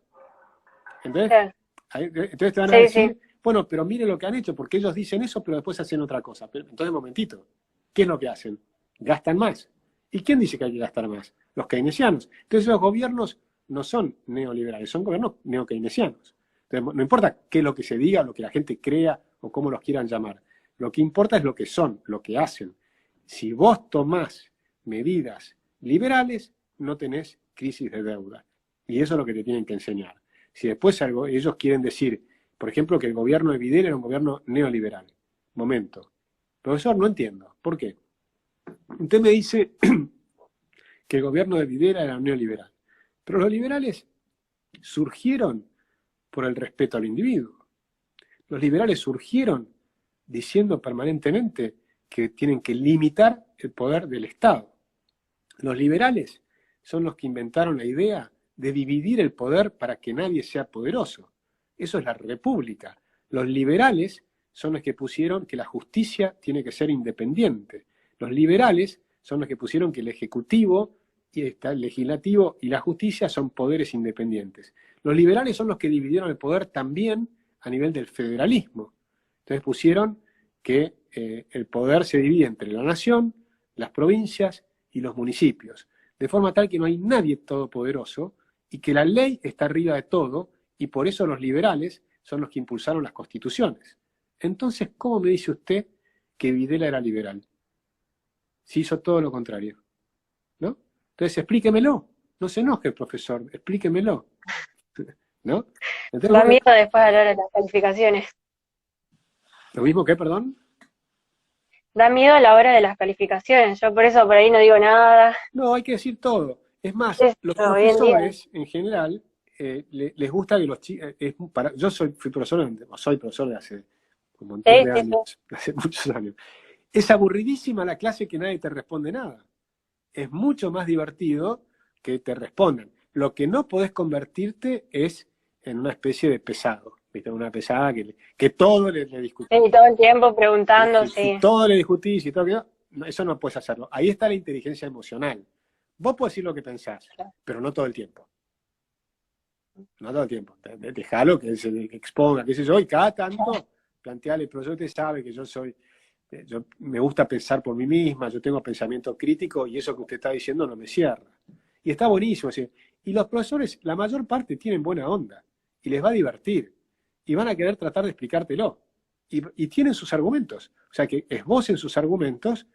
Entonces te van a decir, bueno, pero mire lo que han hecho, porque ellos dicen eso, pero después hacen otra cosa. Pero, entonces, momentito, ¿qué es lo que hacen? Gastan más. ¿Y quién dice que hay que gastar más? Los keynesianos. Entonces los gobiernos no son neoliberales, son gobiernos neokeynesianos. Entonces, no importa qué es lo que se diga, lo que la gente crea o cómo los quieran llamar. Lo que importa es lo que son, lo que hacen. Si vos tomás medidas liberales, no tenés crisis de deuda. Y eso es lo que te tienen que enseñar. Si después ellos quieren decir por ejemplo, que el gobierno de Videla era un gobierno neoliberal. Momento. Profesor, no entiendo. ¿Por qué? Usted me dice que el gobierno de Videla era neoliberal. Pero los liberales surgieron por el respeto al individuo. Los liberales surgieron diciendo permanentemente que tienen que limitar el poder del Estado. Los liberales son los que inventaron la idea de dividir el poder para que nadie sea poderoso. Eso es la república. Los liberales son los que pusieron que la justicia tiene que ser independiente. Los liberales son los que pusieron que el ejecutivo, el legislativo y la justicia son poderes independientes. Los liberales son los que dividieron el poder también a nivel del federalismo. Entonces pusieron que el poder se divide entre la nación, las provincias y los municipios, de forma tal que no hay nadie todopoderoso y que la ley está arriba de todo, y por eso los liberales son los que impulsaron las constituciones. Entonces, ¿cómo me dice usted que Videla era liberal? Si hizo todo lo contrario, ¿no? Entonces, explíquemelo. No se enoje, profesor, explíquemelo. ¿No? Entonces, Da miedo después a la hora de las calificaciones. ¿Lo mismo que, perdón? Da miedo a la hora de las calificaciones. Yo por eso por ahí no digo nada. No, hay que decir todo. Es más, los profesores en general les gusta que los chicos... Yo soy profesor de hace un montón de años, hace muchos años. Es aburridísima la clase que nadie te responde nada. Es mucho más divertido que te respondan. Lo que no podés convertirte es en una especie de pesado. ¿Viste? Una pesada que todo le discutís. Sí, todo el tiempo preguntando, si todo le discutís, y todo, eso no puedes hacerlo. Ahí está la inteligencia emocional. Vos podés decir lo que pensás, pero no todo el tiempo. No todo el tiempo. Dejalo que se exponga, qué sé yo, y cada tanto planteale, pero usted sabe que yo me gusta pensar por mí misma, yo tengo pensamiento crítico y eso que usted está diciendo no me cierra. Y está buenísimo. Y los profesores, la mayor parte, tienen buena onda y les va a divertir y van a querer tratar de explicártelo. Y tienen sus argumentos. O sea que esbocen sus argumentos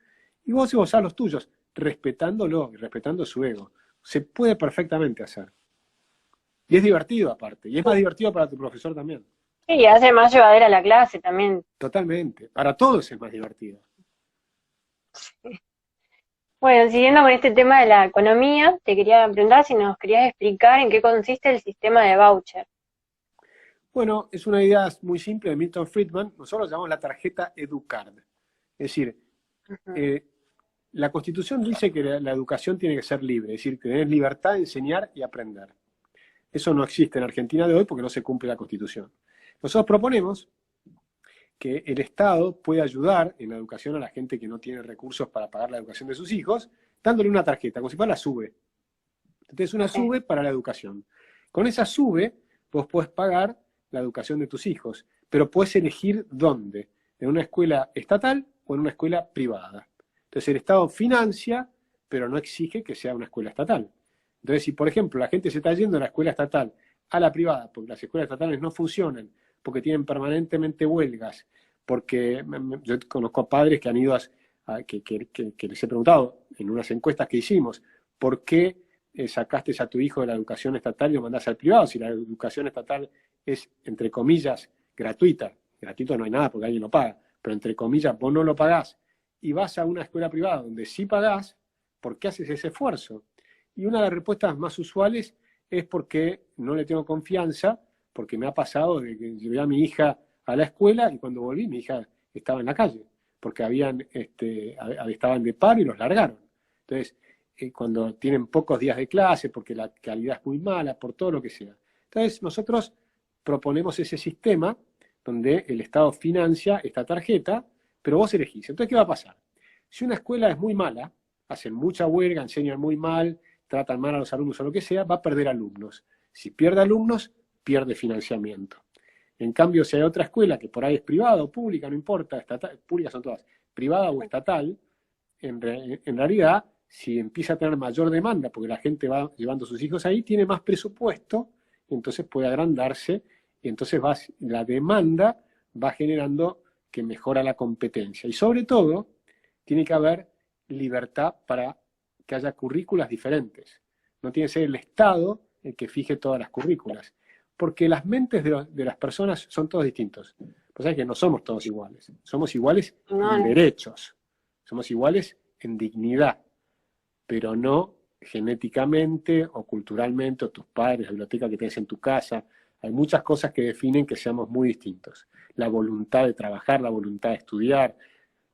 y vos esbozás los tuyos, respetándolo y respetando su ego. Se puede perfectamente hacer. Y es divertido aparte. Y es más divertido para tu profesor también. Sí, hace más llevadera la clase también. Totalmente. Para todos es más divertido. Bueno, siguiendo con este tema de la economía, te quería preguntar si nos querías explicar en qué consiste el sistema de voucher. Bueno, es una idea muy simple de Milton Friedman. Nosotros llamamos la tarjeta EduCard. Es decir, la Constitución dice que la educación tiene que ser libre, es decir, que tenés libertad de enseñar y aprender. Eso no existe en Argentina de hoy porque no se cumple la Constitución. Nosotros proponemos que el Estado puede ayudar en la educación a la gente que no tiene recursos para pagar la educación de sus hijos, dándole una tarjeta, como si fuera la SUBE. Entonces, una SUBE para la educación. Con esa SUBE, vos podés pagar la educación de tus hijos, pero podés elegir dónde, en una escuela estatal o en una escuela privada. Entonces, el Estado financia, pero no exige que sea una escuela estatal. Entonces, si por ejemplo la gente se está yendo de la escuela estatal a la privada, porque las escuelas estatales no funcionan, porque tienen permanentemente huelgas, porque yo conozco padres que han ido que les he preguntado en unas encuestas que hicimos, ¿por qué sacaste a tu hijo de la educación estatal y lo mandás al privado? Si la educación estatal es, entre comillas, gratuita. Gratuito no hay nada porque alguien lo paga, pero entre comillas vos no lo pagás y vas a una escuela privada donde sí pagás, ¿por qué haces ese esfuerzo? Y una de las respuestas más usuales es porque no le tengo confianza, porque me ha pasado de que llevé a mi hija a la escuela y cuando volví mi hija estaba en la calle, porque estaban de paro y los largaron. Entonces, cuando tienen pocos días de clase, porque la calidad es muy mala, por todo lo que sea. Entonces, nosotros proponemos ese sistema donde el Estado financia esta tarjeta, pero vos elegís. Entonces, ¿qué va a pasar? Si una escuela es muy mala, hacen mucha huelga, enseñan muy mal, tratan mal a los alumnos o lo que sea, va a perder alumnos. Si pierde alumnos, pierde financiamiento. En cambio, si hay otra escuela que por ahí es privada o pública, no importa, estatal, públicas son todas, privada o estatal, en realidad, si empieza a tener mayor demanda, porque la gente va llevando a sus hijos ahí, tiene más presupuesto, y entonces puede agrandarse, y entonces la demanda va generando que mejora la competencia. Y sobre todo, tiene que haber libertad para que haya currículas diferentes. No tiene que ser el Estado el que fije todas las currículas. porque las mentes de las personas son todos distintos. Pues sabes que no somos todos iguales. Somos iguales No, en no. derechos. Somos iguales en dignidad, pero no genéticamente o culturalmente, o tus padres, la biblioteca que tienes en tu casa. Hay muchas cosas que definen que seamos muy distintos. La voluntad de trabajar, la voluntad de estudiar,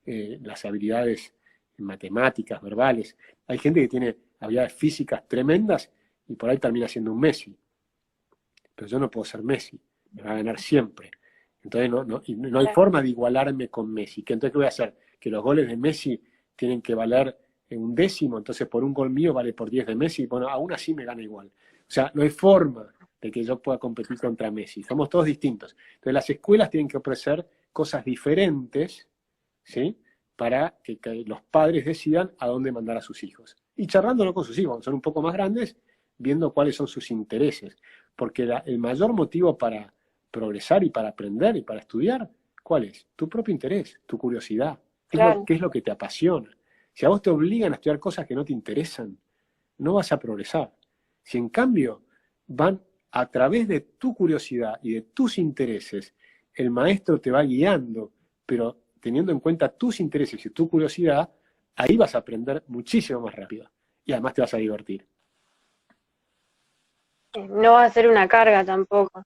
las habilidades matemáticas, verbales. Hay gente que tiene habilidades físicas tremendas y por ahí termina siendo un Messi. Pero yo no puedo ser Messi, me va a ganar siempre. Entonces no hay forma de igualarme con Messi. Entonces, ¿qué voy a hacer? Que los goles de Messi tienen que valer un décimo, entonces por un gol mío vale por 10 de Messi, bueno, aún así me gana igual. O sea, no hay forma de que yo pueda competir contra Messi. Somos todos distintos. Entonces las escuelas tienen que ofrecer cosas diferentes, ¿sí? Para que los padres decidan a dónde mandar a sus hijos. Y charlándolo con sus hijos, cuando son un poco más grandes, viendo cuáles son sus intereses. Porque el mayor motivo para progresar y para aprender y para estudiar, ¿cuál es? Tu propio interés, tu curiosidad. Claro. ¿Qué es lo que te apasiona? Si a vos te obligan a estudiar cosas que no te interesan, no vas a progresar. Si en cambio van a través de tu curiosidad y de tus intereses, el maestro te va guiando, pero teniendo en cuenta tus intereses y tu curiosidad, ahí vas a aprender muchísimo más rápido. Y además te vas a divertir. No va a ser una carga tampoco.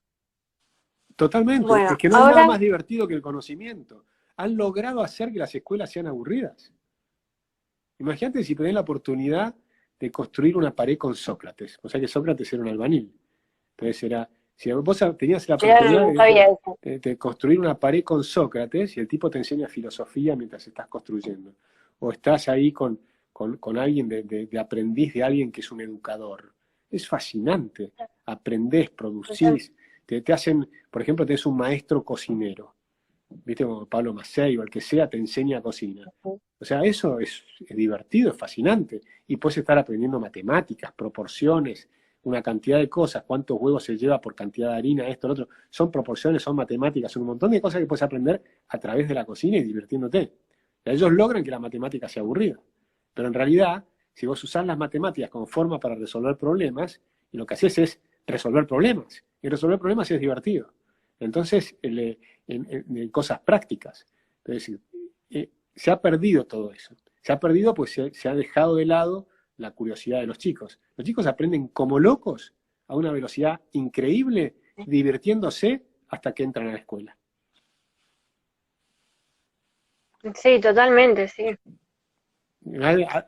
Totalmente. Bueno, Es que no hay nada ahora, más divertido que el conocimiento. Han logrado hacer que las escuelas sean aburridas. Imagínate si tenés la oportunidad de construir una pared con Sócrates. O sea que Sócrates era un albañil. Entonces si vos tenías la oportunidad no sabía eso. de construir una pared con Sócrates y el tipo te enseña filosofía mientras estás construyendo. O estás ahí con alguien de aprendiz de alguien que es un educador. Es fascinante. Aprendés, producís. Te hacen, por ejemplo, tenés un maestro cocinero. ¿Viste? Como Pablo Macei o el que sea, te enseña cocina. O sea, eso es divertido, es fascinante. Y puedes estar aprendiendo matemáticas, proporciones, una cantidad de cosas, cuántos huevos se lleva por cantidad de harina, esto, lo otro. Son proporciones, son matemáticas, son un montón de cosas que puedes aprender a través de la cocina y divirtiéndote. Ellos logran que la matemática sea aburrida. Pero en realidad, si vos usás las matemáticas como forma para resolver problemas, y lo que haces es resolver problemas. Y resolver problemas es divertido. Entonces, en cosas prácticas. Es decir, se ha perdido todo eso. Se ha perdido pues se ha dejado de lado la curiosidad de los chicos. Los chicos aprenden como locos a una velocidad increíble, divirtiéndose hasta que entran a la escuela. Sí, totalmente, sí.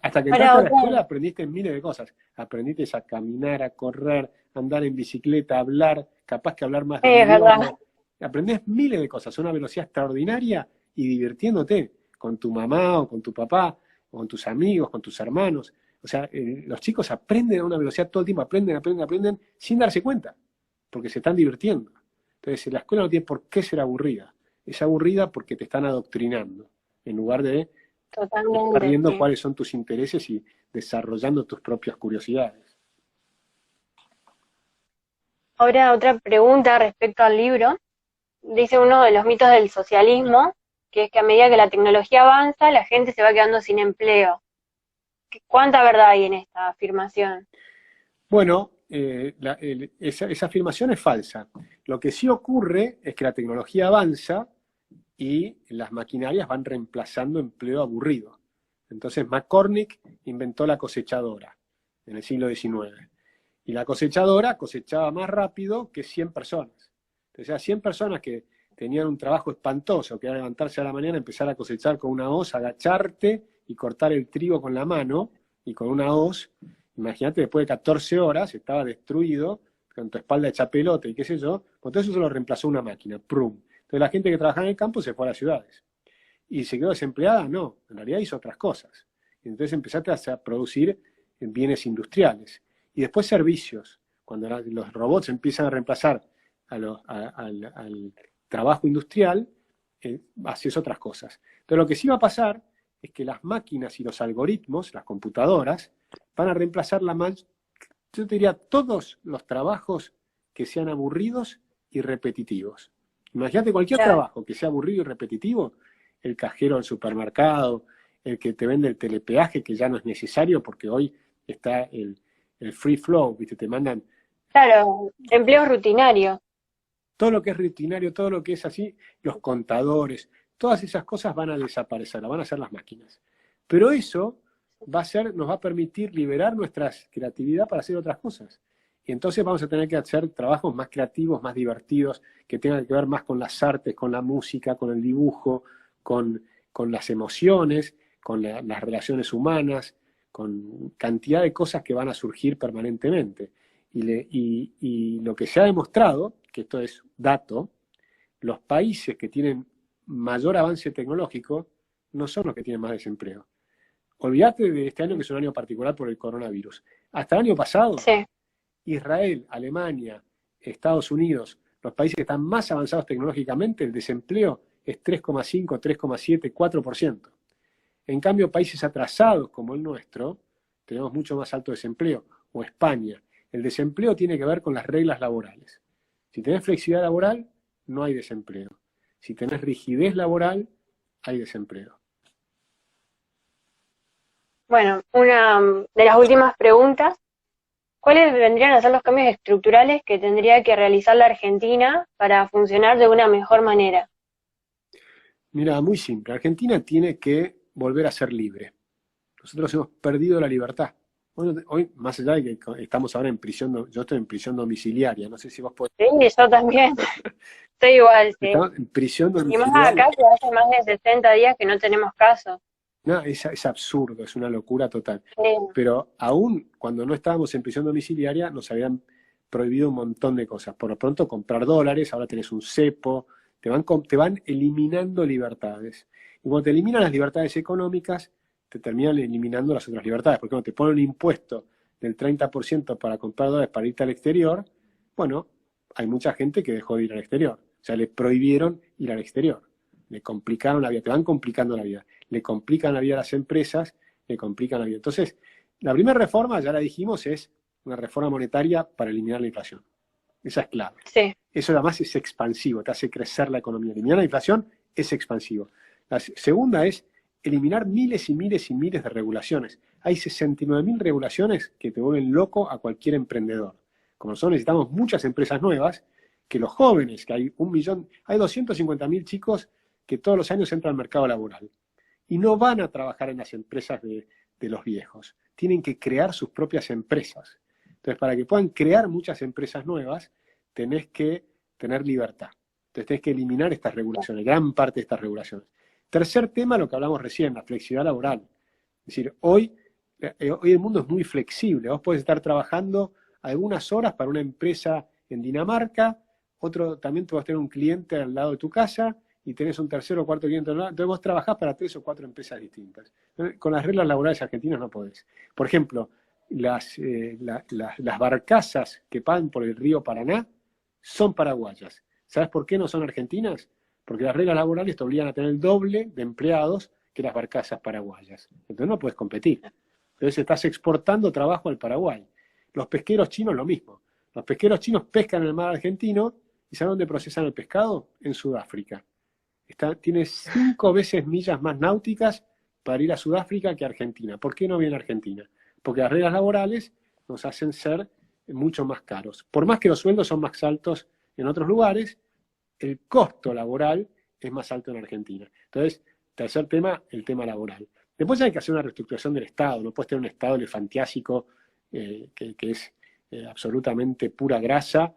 Hasta que Ahora entraste a la otra, escuela aprendiste miles de cosas. Aprendiste a caminar, a correr, a andar en bicicleta, a hablar, capaz que hablar más de un es verdad. idioma. Aprendés miles de cosas a una velocidad extraordinaria y divirtiéndote con tu mamá o con tu papá, o con tus amigos, con tus hermanos. O sea, los chicos aprenden a una velocidad todo el tiempo, aprenden sin darse cuenta, porque se están divirtiendo. Entonces, la escuela no tiene por qué ser aburrida. Es aburrida porque te están adoctrinando, en lugar de estar Totalmente, viendo sí. cuáles son tus intereses y desarrollando tus propias curiosidades. Ahora otra pregunta respecto al libro. Dice uno de los mitos del socialismo, que es que a medida que la tecnología avanza, la gente se va quedando sin empleo. ¿Cuánta verdad hay en esta afirmación? Bueno, esa afirmación es falsa. Lo que sí ocurre es que la tecnología avanza y las maquinarias van reemplazando empleo aburrido. Entonces McCormick inventó la cosechadora en el siglo XIX. Y la cosechadora cosechaba más rápido que 100 personas. Entonces, a 100 personas que tenían un trabajo espantoso, que era levantarse a la mañana, empezar a cosechar con una hoz, agacharte y cortar el trigo con la mano y con una hoz. Imagínate, después de 14 horas estaba destruido, con tu espalda hecha pelota y qué sé yo, pues todo eso se lo reemplazó una máquina, ¡prum! Entonces la gente que trabajaba en el campo se fue a las ciudades. ¿Y se quedó desempleada? No, en realidad hizo otras cosas. Y entonces empezaste a producir bienes industriales. Y después servicios. Cuando los robots empiezan a reemplazar al trabajo industrial, haces otras cosas. Entonces lo que sí va a pasar es que las máquinas y los algoritmos, las computadoras, van a reemplazar yo te diría, todos los trabajos que sean aburridos y repetitivos. Imagínate cualquier Claro, trabajo que sea aburrido y repetitivo, el cajero del supermercado, el que te vende el telepeaje, que ya no es necesario porque hoy está el free flow, ¿viste? Te mandan claro, empleos rutinarios. Todo lo que es rutinario, todo lo que es así, los contadores, todas esas cosas van a desaparecer, las van a hacer las máquinas. Pero eso nos va a permitir liberar nuestra creatividad para hacer otras cosas. Y entonces vamos a tener que hacer trabajos más creativos, más divertidos, que tengan que ver más con las artes, con la música, con el dibujo, con las emociones, con las relaciones humanas, con cantidad de cosas que van a surgir permanentemente. Y lo que se ha demostrado, que esto es dato, los países que tienen mayor avance tecnológico no son los que tienen más desempleo. Olvídate de este año, que es un año particular por el coronavirus. Hasta el año pasado, Sí. Israel, Alemania, Estados Unidos, los países que están más avanzados tecnológicamente, el desempleo es 3,5, 3,7, 4%. En cambio, países atrasados como el nuestro, tenemos mucho más alto desempleo, o España. El desempleo tiene que ver con las reglas laborales. Si tenés flexibilidad laboral, no hay desempleo. Si tenés rigidez laboral, hay desempleo. Bueno, una de las últimas preguntas, ¿cuáles vendrían a ser los cambios estructurales que tendría que realizar la Argentina para funcionar de una mejor manera? Mira, muy simple. Argentina tiene que volver a ser libre. Nosotros hemos perdido la libertad. Bueno, hoy, más allá de que estamos ahora en prisión, yo estoy en prisión domiciliaria, no sé si vos podés. Sí, yo también. Estoy igual, sí. Estamos en prisión Y más domiciliaria. acá que hace más de 60 días que no tenemos caso. No, es absurdo, es una locura total. Sí. Pero aún cuando no estábamos en prisión domiciliaria, nos habían prohibido un montón de cosas. Por lo pronto, comprar dólares, ahora tenés un cepo, te van eliminando libertades. Y cuando te eliminan las libertades económicas, te terminan eliminando las otras libertades. Porque cuando te ponen un impuesto del 30% para comprar dólares para irte al exterior, bueno, hay mucha gente que dejó de ir al exterior. O sea, le prohibieron ir al exterior. Le complicaron la vida, te van complicando la vida. Le complican la vida a las empresas, le complican la vida. Entonces, la primera reforma, ya la dijimos, es una reforma monetaria para eliminar la inflación. Esa es clave. Sí. Eso además es expansivo, te hace crecer la economía. Eliminar la inflación es expansivo. La segunda es eliminar miles y miles y miles de regulaciones. Hay 69.000 regulaciones que te vuelven loco a cualquier emprendedor. Como nosotros necesitamos muchas empresas nuevas, que los jóvenes, que hay 1.000.000, hay 250.000 chicos que todos los años entran al mercado laboral. Y no van a trabajar en las empresas de los viejos. Tienen que crear sus propias empresas. Entonces, para que puedan crear muchas empresas nuevas, tenés que tener libertad. Entonces, tenés que eliminar estas regulaciones, gran parte de estas regulaciones. Tercer tema, lo que hablamos recién, la flexibilidad laboral. Es decir, hoy el mundo es muy flexible. Vos podés estar trabajando algunas horas para una empresa en Dinamarca, también tú vas a tener un cliente al lado de tu casa, y tenés un tercero o cuarto cliente. Entonces vos trabajás para 3 o 4 empresas distintas. Con las reglas laborales argentinas no podés. Por ejemplo, las barcazas que pasan por el río Paraná son paraguayas. ¿Sabes por qué no son argentinas? Porque las reglas laborales te obligan a tener el doble de empleados que las barcazas paraguayas. Entonces no puedes competir. Entonces estás exportando trabajo al Paraguay. Los pesqueros chinos lo mismo. Los pesqueros chinos pescan en el mar argentino y ¿saben dónde procesan el pescado? En Sudáfrica. Tiene 5 veces millas más náuticas para ir a Sudáfrica que a Argentina. ¿Por qué no viene a Argentina? Porque las reglas laborales nos hacen ser mucho más caros. Por más que los sueldos son más altos en otros lugares, el costo laboral es más alto en Argentina. Entonces, tercer tema, el tema laboral. Después hay que hacer una reestructuración del Estado. No puedes tener un Estado elefantiásico que es absolutamente pura grasa,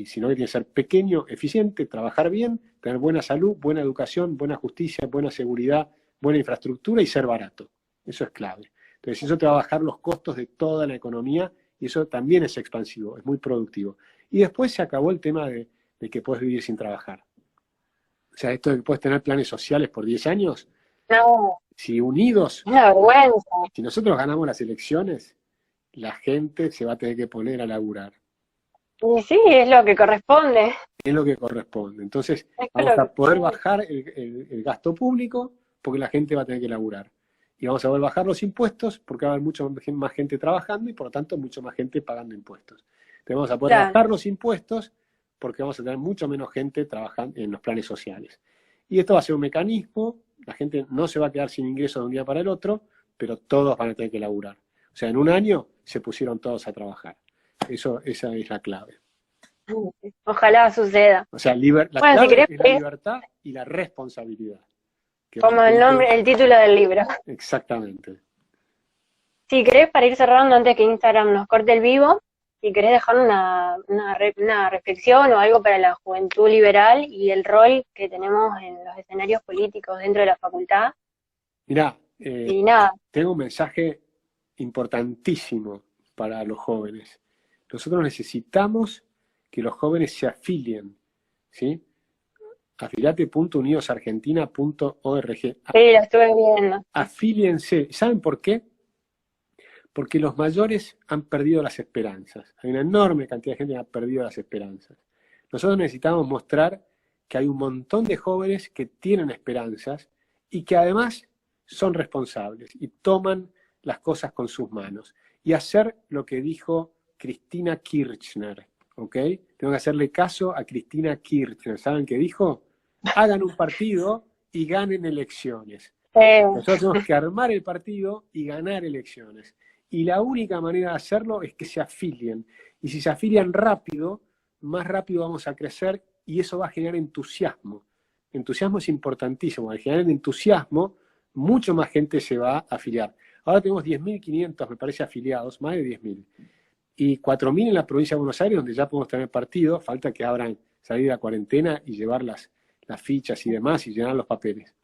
sino que tiene que ser pequeño, eficiente, trabajar bien, tener buena salud, buena educación, buena justicia, buena seguridad, buena infraestructura y ser barato. Eso es clave. Entonces eso te va a bajar los costos de toda la economía y eso también es expansivo, es muy productivo. Y después se acabó el tema de que puedes vivir sin trabajar. O sea, esto de que puedes tener planes sociales por 10 años, No, si unidos, una vergüenza. si nosotros ganamos las elecciones, la gente se va a tener que poner a laburar. Y sí, es lo que corresponde. Es lo que corresponde. Entonces, Es vamos lo a poder sí. bajar el gasto público porque la gente va a tener que laburar. Y vamos a poder bajar los impuestos porque va a haber mucho más gente trabajando y por lo tanto mucho más gente pagando impuestos. Entonces vamos a poder Claro. bajar los impuestos porque vamos a tener mucho menos gente trabajando en los planes sociales. Y esto va a ser un mecanismo, la gente no se va a quedar sin ingresos de un día para el otro, pero todos van a tener que laburar. O sea, en un año se pusieron todos a trabajar. Esa es la clave. Ojalá suceda. O sea, la Bueno, si clave querés, es la libertad y la responsabilidad. Que como el realmente, nombre, el título del libro. exactamente. Si querés, para ir cerrando antes que Instagram nos corte el vivo, si querés dejar una reflexión o algo para la juventud liberal y el rol que tenemos en los escenarios políticos dentro de la facultad. Mirá, Y nada, tengo un mensaje importantísimo para los jóvenes. Nosotros necesitamos que los jóvenes se afilien, ¿sí? Afiliate.unidosargentina.org. sí, la estuve viendo. Afíliense. ¿Saben por qué? Porque los mayores han perdido las esperanzas. Hay una enorme cantidad de gente que ha perdido las esperanzas. Nosotros necesitamos mostrar que hay un montón de jóvenes que tienen esperanzas y que además son responsables y toman las cosas con sus manos. Y hacer lo que dijo Cristina Kirchner, ¿ok? Tengo que hacerle caso a Cristina Kirchner. ¿Saben qué dijo? Hagan un partido y ganen elecciones. Nosotros tenemos que armar el partido y ganar elecciones. Y la única manera de hacerlo es que se afilien. Y si se afilian rápido, más rápido vamos a crecer y eso va a generar entusiasmo. Entusiasmo es importantísimo. Al generar entusiasmo, mucho más gente se va a afiliar. Ahora tenemos 10.500, me parece, afiliados, más de 10.000. Y 4.000 en la provincia de Buenos Aires, donde ya podemos tener partido. Falta que abran, salir de la cuarentena y llevar las fichas y demás y llenar los papeles.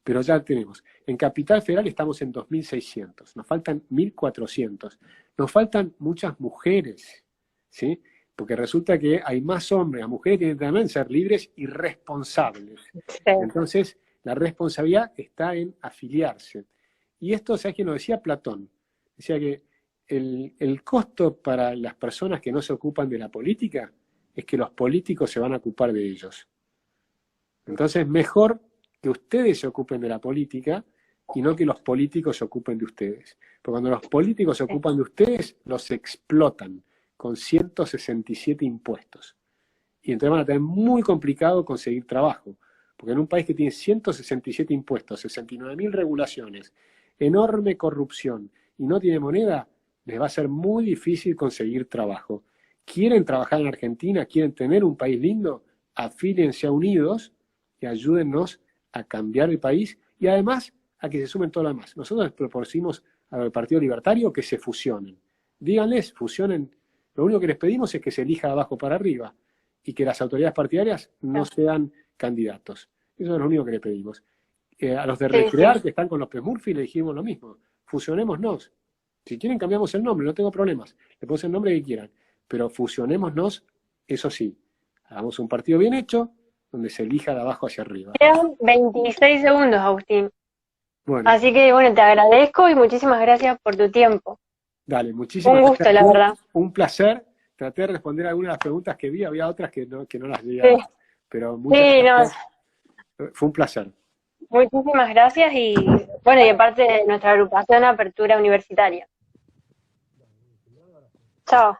Pero ya tenemos. En Capital Federal estamos en 2.600, nos faltan 1.400, nos faltan muchas mujeres, ¿sí? Porque resulta que hay más hombres, las mujeres tienen que también ser libres y responsables. Sí. Entonces, la responsabilidad está en afiliarse. Y esto, ¿sabes quién lo decía? Platón. Decía que el costo para las personas que no se ocupan de la política es que los políticos se van a ocupar de ellos. Entonces, mejor que ustedes se ocupen de la política y no que los políticos se ocupen de ustedes. Porque cuando los políticos se ocupan de ustedes, los explotan con 167 impuestos. Y entonces van a tener muy complicado conseguir trabajo. Porque en un país que tiene 167 impuestos, 69.000 regulaciones, enorme corrupción y no tiene moneda, les va a ser muy difícil conseguir trabajo. ¿Quieren trabajar en Argentina? ¿Quieren tener un país lindo? Afíliense a Unidos y ayúdennos a cambiar el país y además a que se sumen todo lo demás. Nosotros les propusimos al Partido Libertario que se fusionen. Díganles, fusionen. Lo único que les pedimos es que se elija de abajo para arriba y que las autoridades partidarias no sean candidatos. Eso es lo único que les pedimos. A los de Recrear, que están con los Murphy, le dijimos lo mismo. Fusionémonos. Si quieren cambiamos el nombre, no tengo problemas. Le ponemos el nombre que quieran. Pero fusionémonos, eso sí. Hagamos un partido bien hecho, donde se elija de abajo hacia arriba. Quedan 26 segundos, Agustín. Bueno, así que, bueno, te agradezco y muchísimas gracias por tu tiempo. Dale, muchísimas gracias. Un gusto, la verdad. Un placer. Traté de responder algunas de las preguntas que vi, había otras que no las llegué a... Pero muchas gracias. Fue un placer. Muchísimas gracias y, bueno, y de parte de nuestra agrupación Apertura Universitaria. Chao.